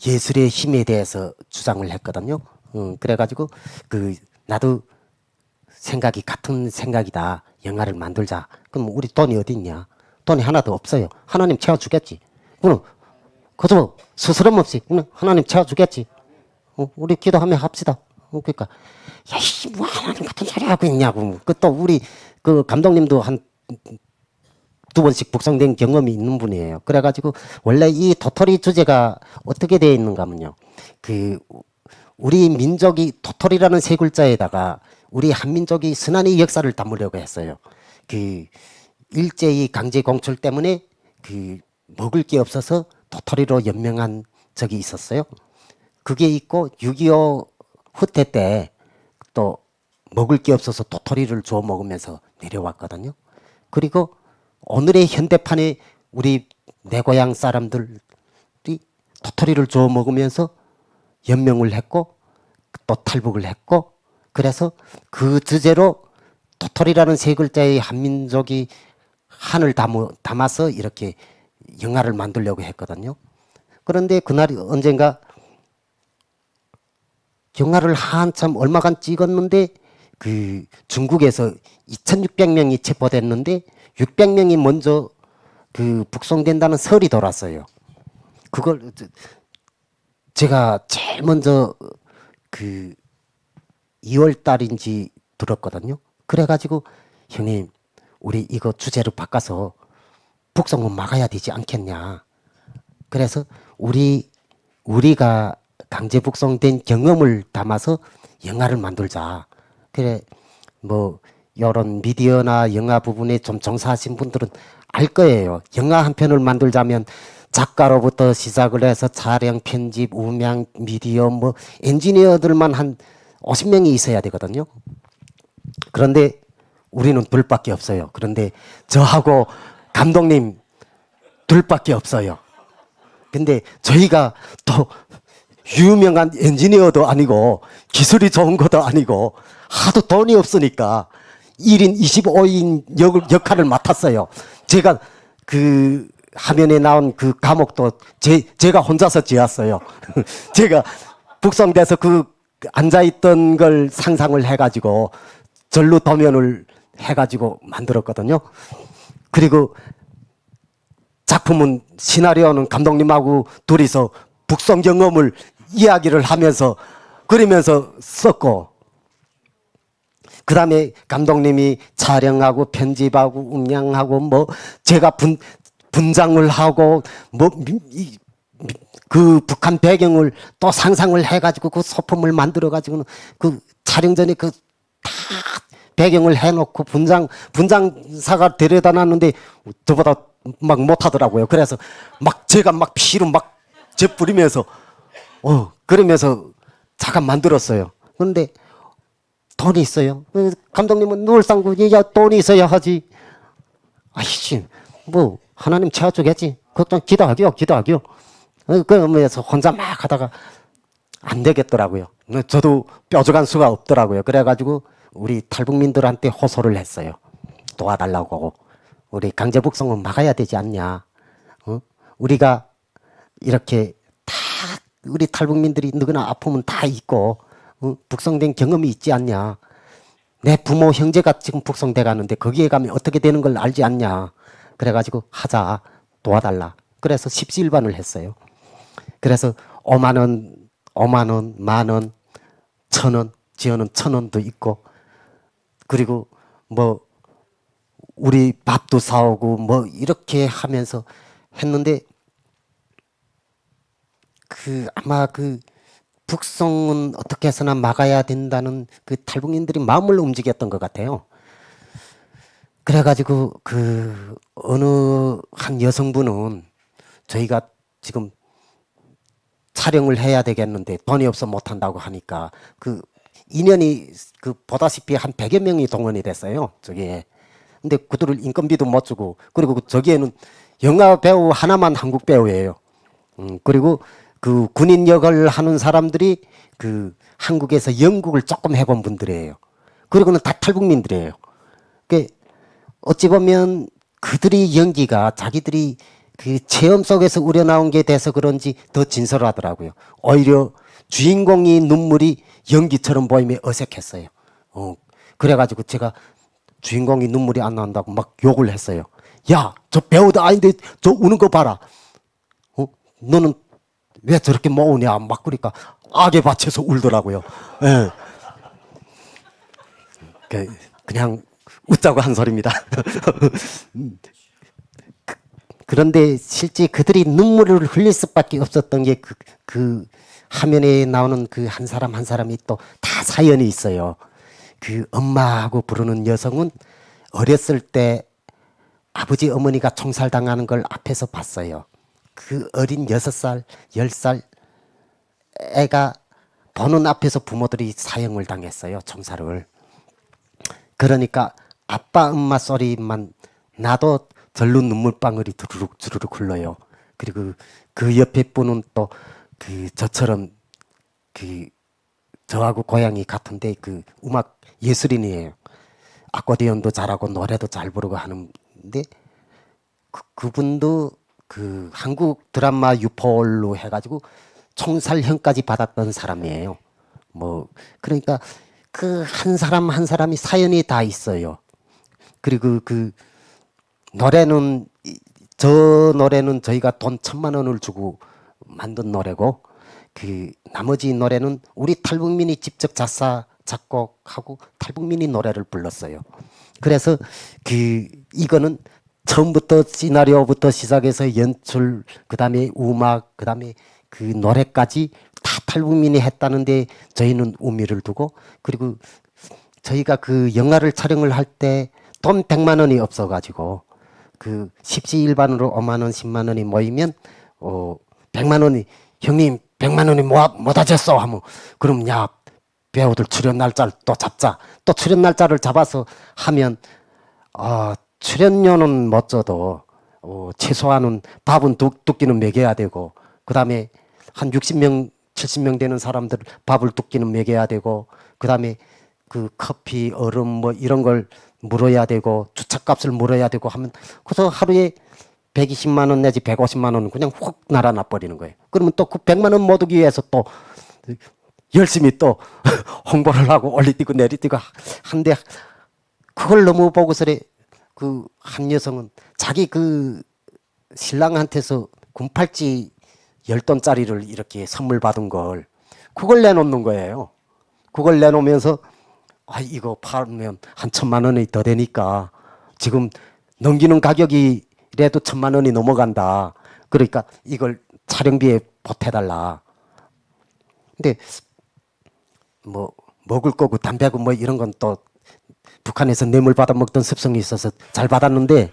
예술의 힘에 대해서 주장을 했거든요. 그래가지고 그 나도 생각이 같은 생각이다. 영화를 만들자. 그럼 우리 돈이 어디 있냐? 돈이 하나도 없어요. 하나님 채워주겠지. 그럼 그저 스스럼 없이 하나님 채워주겠지. 우리 기도하며 합시다. 그러니까 야이씨 뭐 하나님 같은 소리 하고 있냐고. 그 또 우리 그 감독님도 한 2번씩 북송된 경험이 있는 분이에요. 그래가지고 원래 이 도토리 주제가 어떻게 되어 있는가 하면요. 그 우리 민족이 도토리라는 세 글자에다가 우리 한민족이 선한의 역사를 담으려고 했어요. 그 일제히 강제 공출 때문에 그 먹을 게 없어서 도토리로 연명한 적이 있었어요. 그게 있고 6.25 후퇴 때 또 먹을 게 없어서 도토리를 주워 먹으면서 내려왔거든요. 그리고 오늘의 현대판에 우리 내 고향 사람들이 도토리를 주워 먹으면서 연명을 했고 또 탈북을 했고 그래서 그 주제로 도토리라는 세 글자의 한민족이 한을 담아서 이렇게 영화를 만들려고 했거든요. 그런데 그날이 언젠가 영화를 한참 얼마간 찍었는데 그 중국에서 2,600명이 체포됐는데 600명이 먼저 그 북송된다는 설이 돌았어요. 그걸 제가 제일 먼저 그 2월 달인지 들었거든요. 그래가지고 형님 우리 이거 주제를 바꿔서 북송은 막아야 되지 않겠냐. 그래서 우리가 강제 북송된 경험을 담아서 영화를 만들자. 그래 뭐 이런 미디어나 영화 부분에 좀 종사하신 분들은 알 거예요. 영화 한 편을 만들자면 작가로부터 시작을 해서 촬영, 편집, 음향, 미디어, 뭐 엔지니어들만 한 50명이 있어야 되거든요. 그런데 우리는 둘밖에 없어요. 그런데 저하고 감독님 둘밖에 없어요. 근데 저희가 또 유명한 엔지니어도 아니고 기술이 좋은 것도 아니고 하도 돈이 없으니까 1인 25인 역할을 맡았어요. 제가 그 화면에 나온 그 감옥도 제가 혼자서 지었어요. 제가 북송돼서 그 앉아있던 걸 상상을 해가지고 절로 도면을 해가지고 만들었거든요. 그리고 작품은 시나리오는 감독님하고 둘이서 북송 경험을 이야기를 하면서 그러면서 썼고 그 다음에 감독님이 촬영하고 편집하고 음향하고 뭐 제가 분장을 하고 뭐 그 북한 배경을 또 상상을 해가지고 그 소품을 만들어가지고는 그 촬영 전에 그 다 배경을 해놓고 분장사가 데려다 놨는데 저보다 막 못하더라고요. 그래서 막 제가 막 피로 막 재뿌리면서 그러면서 잠깐 만들었어요. 그런데 돈이 있어요. 감독님은 늘상 야 돈이 있어야 하지. 아이씨 뭐 하나님 채워주겠지. 걱정 기도하기요. 그러면서 혼자 막 하다가 안 되겠더라고요. 저도 뾰족한 수가 없더라고요. 그래가지고 우리 탈북민들한테 호소를 했어요. 도와달라고. 우리 강제북송은 막아야 되지 않냐. 어? 우리가 이렇게 다 우리 탈북민들이 누구나 아프면 다 있고 북송된 경험이 있지 않냐. 내 부모 형제가 지금 북송돼 가는데 거기에 가면 어떻게 되는 걸 알지 않냐. 그래가지고 하자. 도와달라. 그래서 십시일반을 했어요. 그래서 5만 원, 5만 원, 만 원, 1,000원, 지어는 1,000원도 있고, 그리고 뭐 우리 밥도 사오고 뭐 이렇게 하면서 했는데 아마 북송은 어떻게 해서나 막아야 된다는 그 탈북민들이 마음을 움직였던 것 같아요. 그래가지고 어느 한 여성분은 저희가 지금 촬영을 해야 되겠는데 돈이 없어 못한다고 하니까 인연이 보다시피 한 100여 명이 동원이 됐어요. 저기에. 근데 그들을 인건비도 못 주고, 그리고 저기에는 영화 배우 하나만 한국 배우예요. 그리고 군인 역을 하는 사람들이 한국에서 연극을 조금 해본 분들이에요. 그리고는 다 탈북민들이에요. 어찌 보면 그들의 연기가 자기들이 체험 속에서 우러나온 게 돼서 그런지 더 진솔하더라고요. 오히려 주인공이 눈물이 연기처럼 보이면 어색했어요. 그래가지고 제가 주인공이 눈물이 안 나온다고 막 욕을 했어요. 야, 저 배우도 아닌데 저 우는 거 봐라. 너는 왜 저렇게 못 우냐? 막 그러니까 악에 받쳐서 울더라고요. 예. 그냥 웃자고 한 소리입니다. 그런데 실제 그들이 눈물을 흘릴 수밖에 없었던 게 화면에 나오는 한 사람 한 사람이 또 다 사연이 있어요. 엄마하고 부르는 여성은 어렸을 때 아버지 어머니가 총살당하는 걸 앞에서 봤어요. 어린 6살, 10살 애가 보는 앞에서 부모들이 사형을 당했어요. 총살을. 그러니까 아빠 엄마 소리만 나도 절로 눈물방울이 주르륵 주르륵 흘러요. 그리고 그 옆에 분은 또 저처럼 저하고 고향이 같은데 음악 예술인이에요. 아코디언도 잘하고 노래도 잘 부르고 하는데 그분도 한국 드라마 유포로 해가지고 총살형까지 받았던 사람이에요. 그러니까 한 사람 한 사람이 사연이 다 있어요. 그리고 저 노래는 저희가 돈 1,000만 원을 주고 만든 노래고, 나머지 노래는 우리 탈북민이 직접 작사, 작곡하고 탈북민이 노래를 불렀어요. 그래서 이거는 처음부터 시나리오부터 시작해서 연출, 그 다음에 음악, 그 다음에 노래까지 다 탈북민이 했다는데 저희는 의미를 두고, 그리고 저희가 영화를 촬영을 할 때 돈 100만 원이 없어가지고 십시일반으로 5만 원, 10만 원이 모이면 100만 원이 형님 100만 원이 못 하셨어 하면 그럼 야 배우들 출연 날짜를 또 잡자. 또 출연 날짜를 잡아서 하면 출연료는 못 줘도 최소한은 밥은 두 끼는 먹여야 되고, 그 다음에 한 60명, 70명 되는 사람들 밥을 두 끼는 먹여야 되고, 그 다음에 커피, 얼음 뭐 이런 걸 물어야 되고, 주차값을 물어야 되고 하면 그래서 하루에 120만 원 내지 150만 원은 그냥 훅 날아나 버리는 거예요. 그러면 또 100만 원 모으기 위해서 또 열심히 또 홍보를 하고 올리뛰고 내리뛰고 한데, 그걸 너무 보고서래 한 여성은 자기 신랑한테서 군팔찌 10돈짜리를 이렇게 선물 받은 걸 그걸 내놓는 거예요. 그걸 내놓으면서 이거 팔면 한 1,000만 원이 더 되니까 지금 넘기는 가격이라도 1,000만 원이 넘어간다. 그러니까 이걸 촬영비에 보태달라. 근데 먹을 거고 담배고 이런 건 또 북한에서 뇌물 받아 먹던 습성이 있어서 잘 받았는데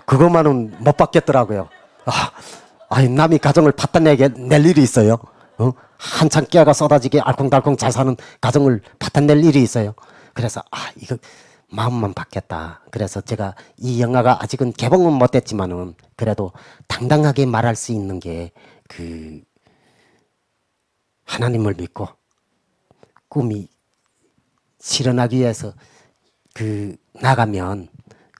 그것만은 못 받겠더라고요. 남이 가정을 파탄 낼 일이 있어요. 한창 깨가 쏟아지게 알콩달콩 잘 사는 가정을 파탄 낼 일이 있어요. 그래서 이거 마음만 받겠다. 그래서 제가 이 영화가 아직은 개봉은 못했지만은 그래도 당당하게 말할 수 있는 게 하나님을 믿고 꿈이 실현하기 위해서 나가면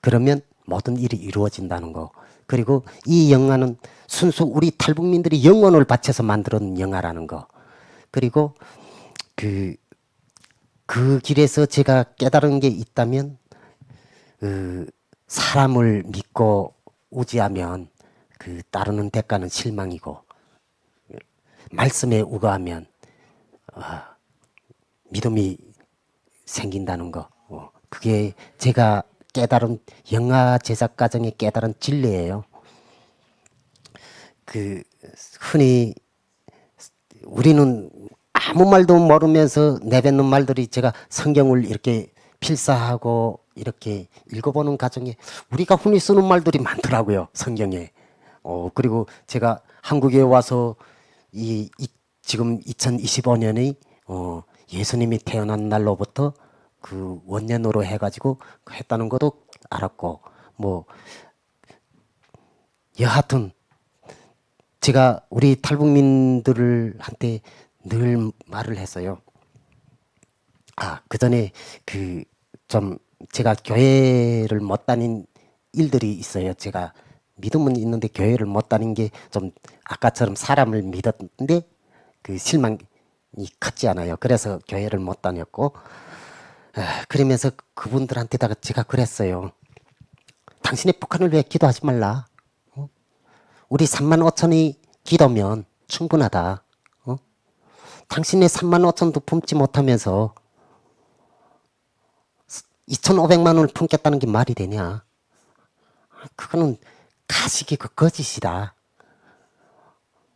그러면 모든 일이 이루어진다는 거. 그리고 이 영화는 순수 우리 탈북민들이 영혼을 바쳐서 만들어낸 영화라는 거. 그리고 그 길에서 제가 깨달은 게 있다면 사람을 믿고 의지하면 따르는 대가는 실망이고 말씀에 우거하면 믿음이 생긴다는 거. 그게 제가 깨달은 영화 제작 과정에 깨달은 진리예요. 흔히 우리는 아무 말도 모르면서 내뱉는 말들이 제가 성경을 이렇게 필사하고 이렇게 읽어보는 과정에 우리가 흔히 쓰는 말들이 많더라고요, 성경에. 그리고 제가 한국에 와서 지금 2025년이 예수님이 태어난 날로부터 그 원년으로 해가지고 했다는 것도 알았고, 여하튼 제가 우리 탈북민들한테 늘 말을 했어요. 그 전에 좀 제가 교회를 못 다닌 일들이 있어요. 제가 믿음은 있는데 교회를 못 다닌 게 좀 아까처럼 사람을 믿었는데 실망이 컸지 않아요. 그래서 교회를 못 다녔고, 그러면서 그분들한테다가 제가 그랬어요. 당신의 북한을 왜 기도하지 말라? 우리 3만 5천이 기도면 충분하다. 당신의 3만 5천도 품지 못하면서 2,500만 원을 품겠다는 게 말이 되냐? 그거는 가식이고 거짓이다.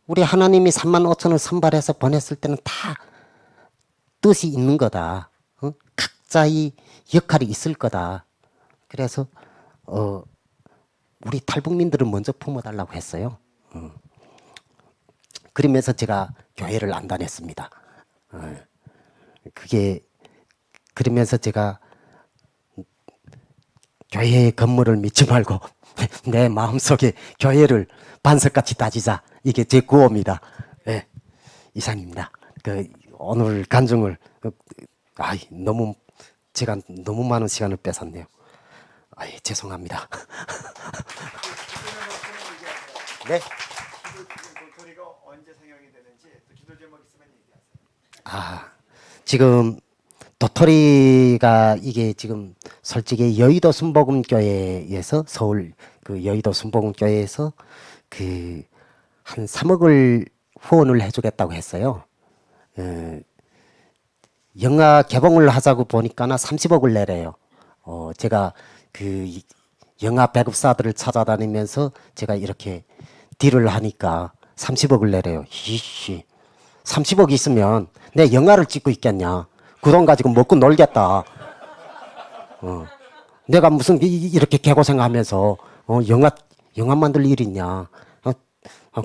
우리 하나님이 3만 5천을 선발해서 보냈을 때는 다 뜻이 있는 거다. 각자의 역할이 있을 거다. 그래서 우리 탈북민들을 먼저 품어달라고 했어요. 그러면서 제가 교회를 안 다녔습니다. 그러면서 제가 교회의 건물을 믿지 말고 내 마음속에 교회를 반석같이 다지자. 이게 제 구호입니다. 네, 이상입니다. 오늘 간증을 제가 너무 많은 시간을 뺏었네요. 죄송합니다. 네. 도토리가 언제 상영이 되는지 또 기도 제목 있으면 얘기하세요. 지금 도토리가 이게 지금 솔직히 여의도 순복음교회에서 서울 여의도 순복음교회에서 한 3억을 후원을 해주겠다고 했어요. 영화 개봉을 하자고 보니까나 30억을 내래요. 제가 영화 배급사들을 찾아다니면서 제가 이렇게 딜을 하니까 30억을 내래요. 30억 있으면 내 영화를 찍고 있겠냐? 그 돈 가지고 먹고 놀겠다. 내가 무슨 이렇게 개고생하면서 영화 만들 일이 있냐?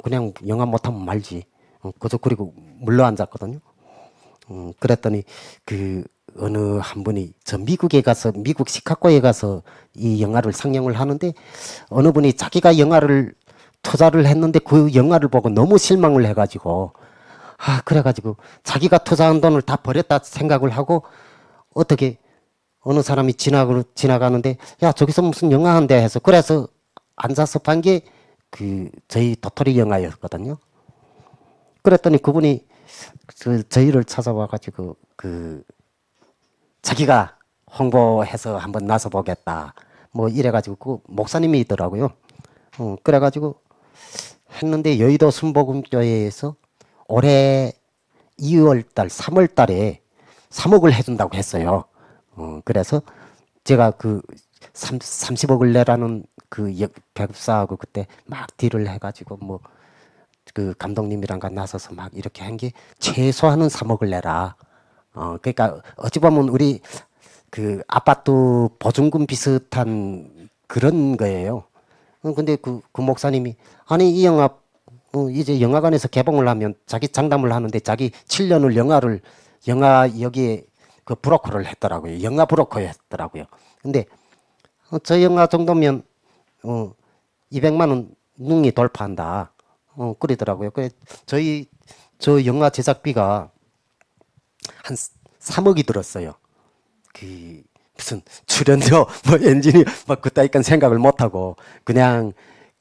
그냥 영화 못하면 말지. 그리고 물러앉았거든요. 그랬더니 어느 한 분이 미국 시카고에 가서 이 영화를 상영을 하는데 어느 분이 자기가 영화를 투자를 했는데 그 영화를 보고 너무 실망을 해가지고 그래가지고 자기가 투자한 돈을 다 버렸다 생각을 하고 어떻게 어느 사람이 지나가는데 야 저기서 무슨 영화 한대 해서 그래서 앉아서 본 게 저희 도토리 영화였거든요. 그랬더니 그분이 저희를 찾아와가지고 자기가 홍보해서 한번 나서 보겠다 이래가지고 그 목사님이더라고요. 그래가지고 했는데 여의도 순복음교회에서 올해 2월달 3월달에 3억을 해준다고 했어요. 그래서 제가 30억을 내라는 배급사하고 그때 막 딜을 해가지고 감독님이랑 나서서 막 이렇게 한 게 최소한은 3억을 내라. 그러니까 어찌 보면 우리 아파트 보증금 비슷한 그런 거예요. 근데 그 목사님이 아니 이 영화 이제 영화관에서 개봉을 하면 자기 장담을 하는데 자기 7년을 영화 여기에 브로커를 했더라고요. 영화 브로커였더라고요. 근데 저 영화 정도면 200만 원 능히 돌파한다. 그러더라고요. 저희 저 영화 제작비가 한 3억이 들었어요. 그 무슨 출연료 뭐 엔지니 막 그따위 건 생각을 못 하고 그냥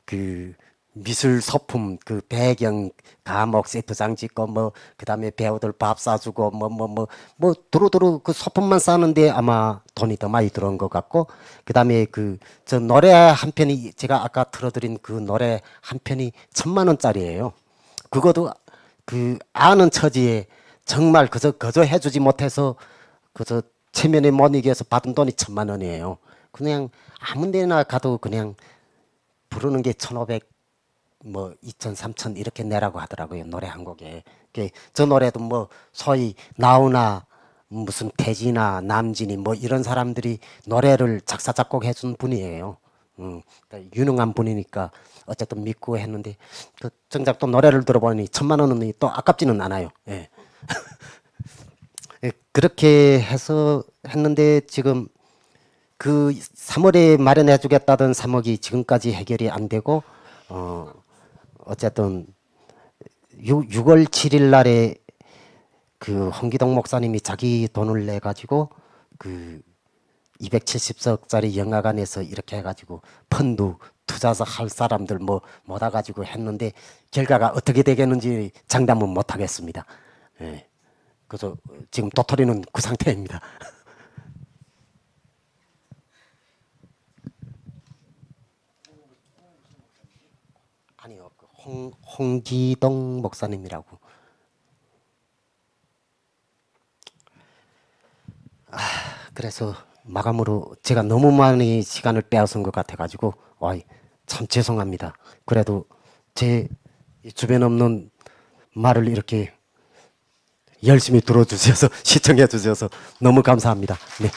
그 미술 소품 그 배경 감옥 세트장 짓고 뭐 그다음에 배우들 밥 사주고 뭐 두루두루 그 소품만 싸는데 아마 돈이 더 많이 들어온 것 같고 그다음에 그 저 노래 한 편이 제가 아까 틀어드린 그 노래 한 편이 1,000만 원짜리예요. 그것도 그 아는 처지에 정말 그저 해주지 못해서 그저 체면에 못 이겨서 받은 돈이 1,000만 원이에요. 그냥 아무데나 가도 그냥 부르는 게 1,500, 뭐 2,000, 3,000 이렇게 내라고 하더라고요. 노래 한 곡에. 저 노래도 뭐 소위 나훈아, 무슨 태진아, 남진이 뭐 이런 사람들이 노래를 작사 작곡해 준 분이에요. 그러니까 유능한 분이니까 어쨌든 믿고 했는데 그 정작 또 노래를 들어보니 1,000만 원은 또 아깝지는 않아요. 예. 예, 그렇게 해서 했는데 지금 그 3월에 마련해 주겠다던 3억이 지금까지 해결이 안 되고 어쨌든 6월 7일 날에 그 홍기동 목사님이 자기 돈을 내 가지고 그 270석짜리 영화관에서 이렇게 해 가지고 펀드 투자서 할 사람들 뭐 모아 가지고 했는데 결과가 어떻게 되겠는지 장담은 못 하겠습니다. 예. 그래서 지금 도토리는 그 상태입니다. 아니요, 그 홍기동 목사님이라고. 그래서 마감으로 제가 너무 많이 시간을 빼앗은 것 같아가지고 참 죄송합니다. 그래도 제 주변 없는 말을 이렇게 열심히 들어주셔서 시청해 주셔서 너무 감사합니다. 네.